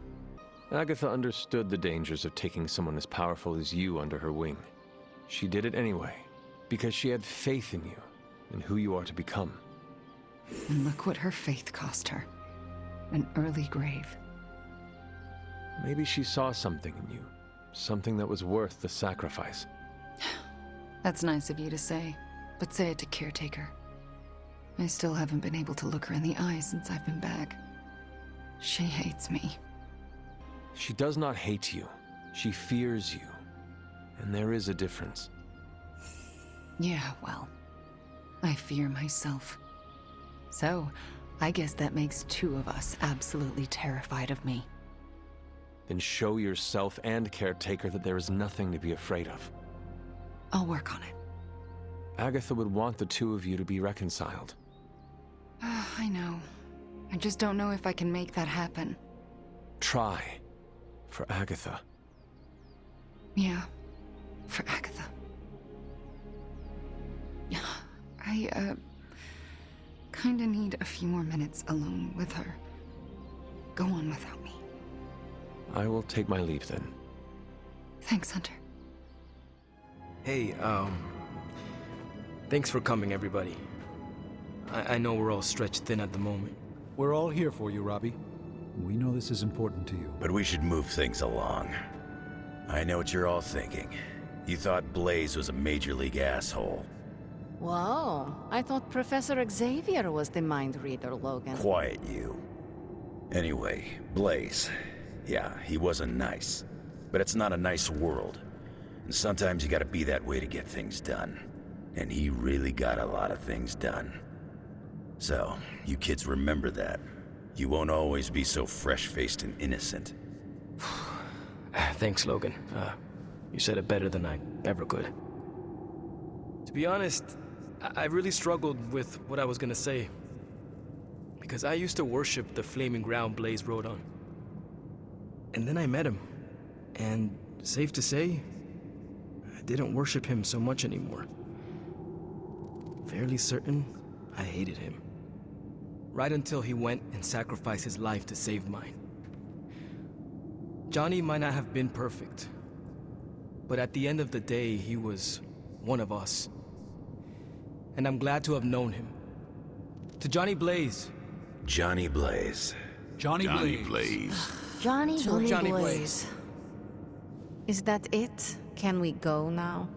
Agatha understood the dangers of taking someone as powerful as you under her wing. She did it anyway, because she had faith in you, and who you are to become. And look what her faith cost her. An early grave. Maybe she saw something in you. Something that was worth the sacrifice. That's nice of you to say, but say it to Caretaker. I still haven't been able to look her in the eye since I've been back. She hates me. She does not hate you. She fears you. And there is a difference. Yeah, well, I fear myself. So, I guess that makes two of us absolutely terrified of me. Then show yourself and Caretaker that there is nothing to be afraid of. I'll work on it. Agatha would want the two of you to be reconciled. I know. I just don't know if I can make that happen. Try. For Agatha. Yeah, for Agatha. I, kinda need a few more minutes alone with her. Go on without me. I will take my leave then. Thanks, Hunter. Hey, thanks for coming, everybody. I know we're all stretched thin at the moment. We're all here for you, Robbie. We know this is important to you. But we should move things along. I know what you're all thinking. You thought Blaze was a major league asshole. Whoa, I thought Professor Xavier was the mind reader, Logan. Quiet, you. Anyway, Blaze. Yeah, he wasn't nice. But it's not a nice world. And sometimes you gotta be that way to get things done. And he really got a lot of things done. So, you kids remember that. You won't always be so fresh-faced and innocent. Thanks, Logan. You said it better than I ever could. To be honest, I really struggled with what I was gonna say. Because I used to worship the flaming ground Blaze rode on. And then I met him. And safe to say, I didn't worship him so much anymore. Fairly certain I hated him. Right until he went and sacrificed his life to save mine. Johnny might not have been perfect, but at the end of the day, he was one of us. And I'm glad to have known him. To Johnny Blaze. Johnny Blaze. Johnny Blaze. Johnny Blaze. Blaze. Is that it? Can we go now?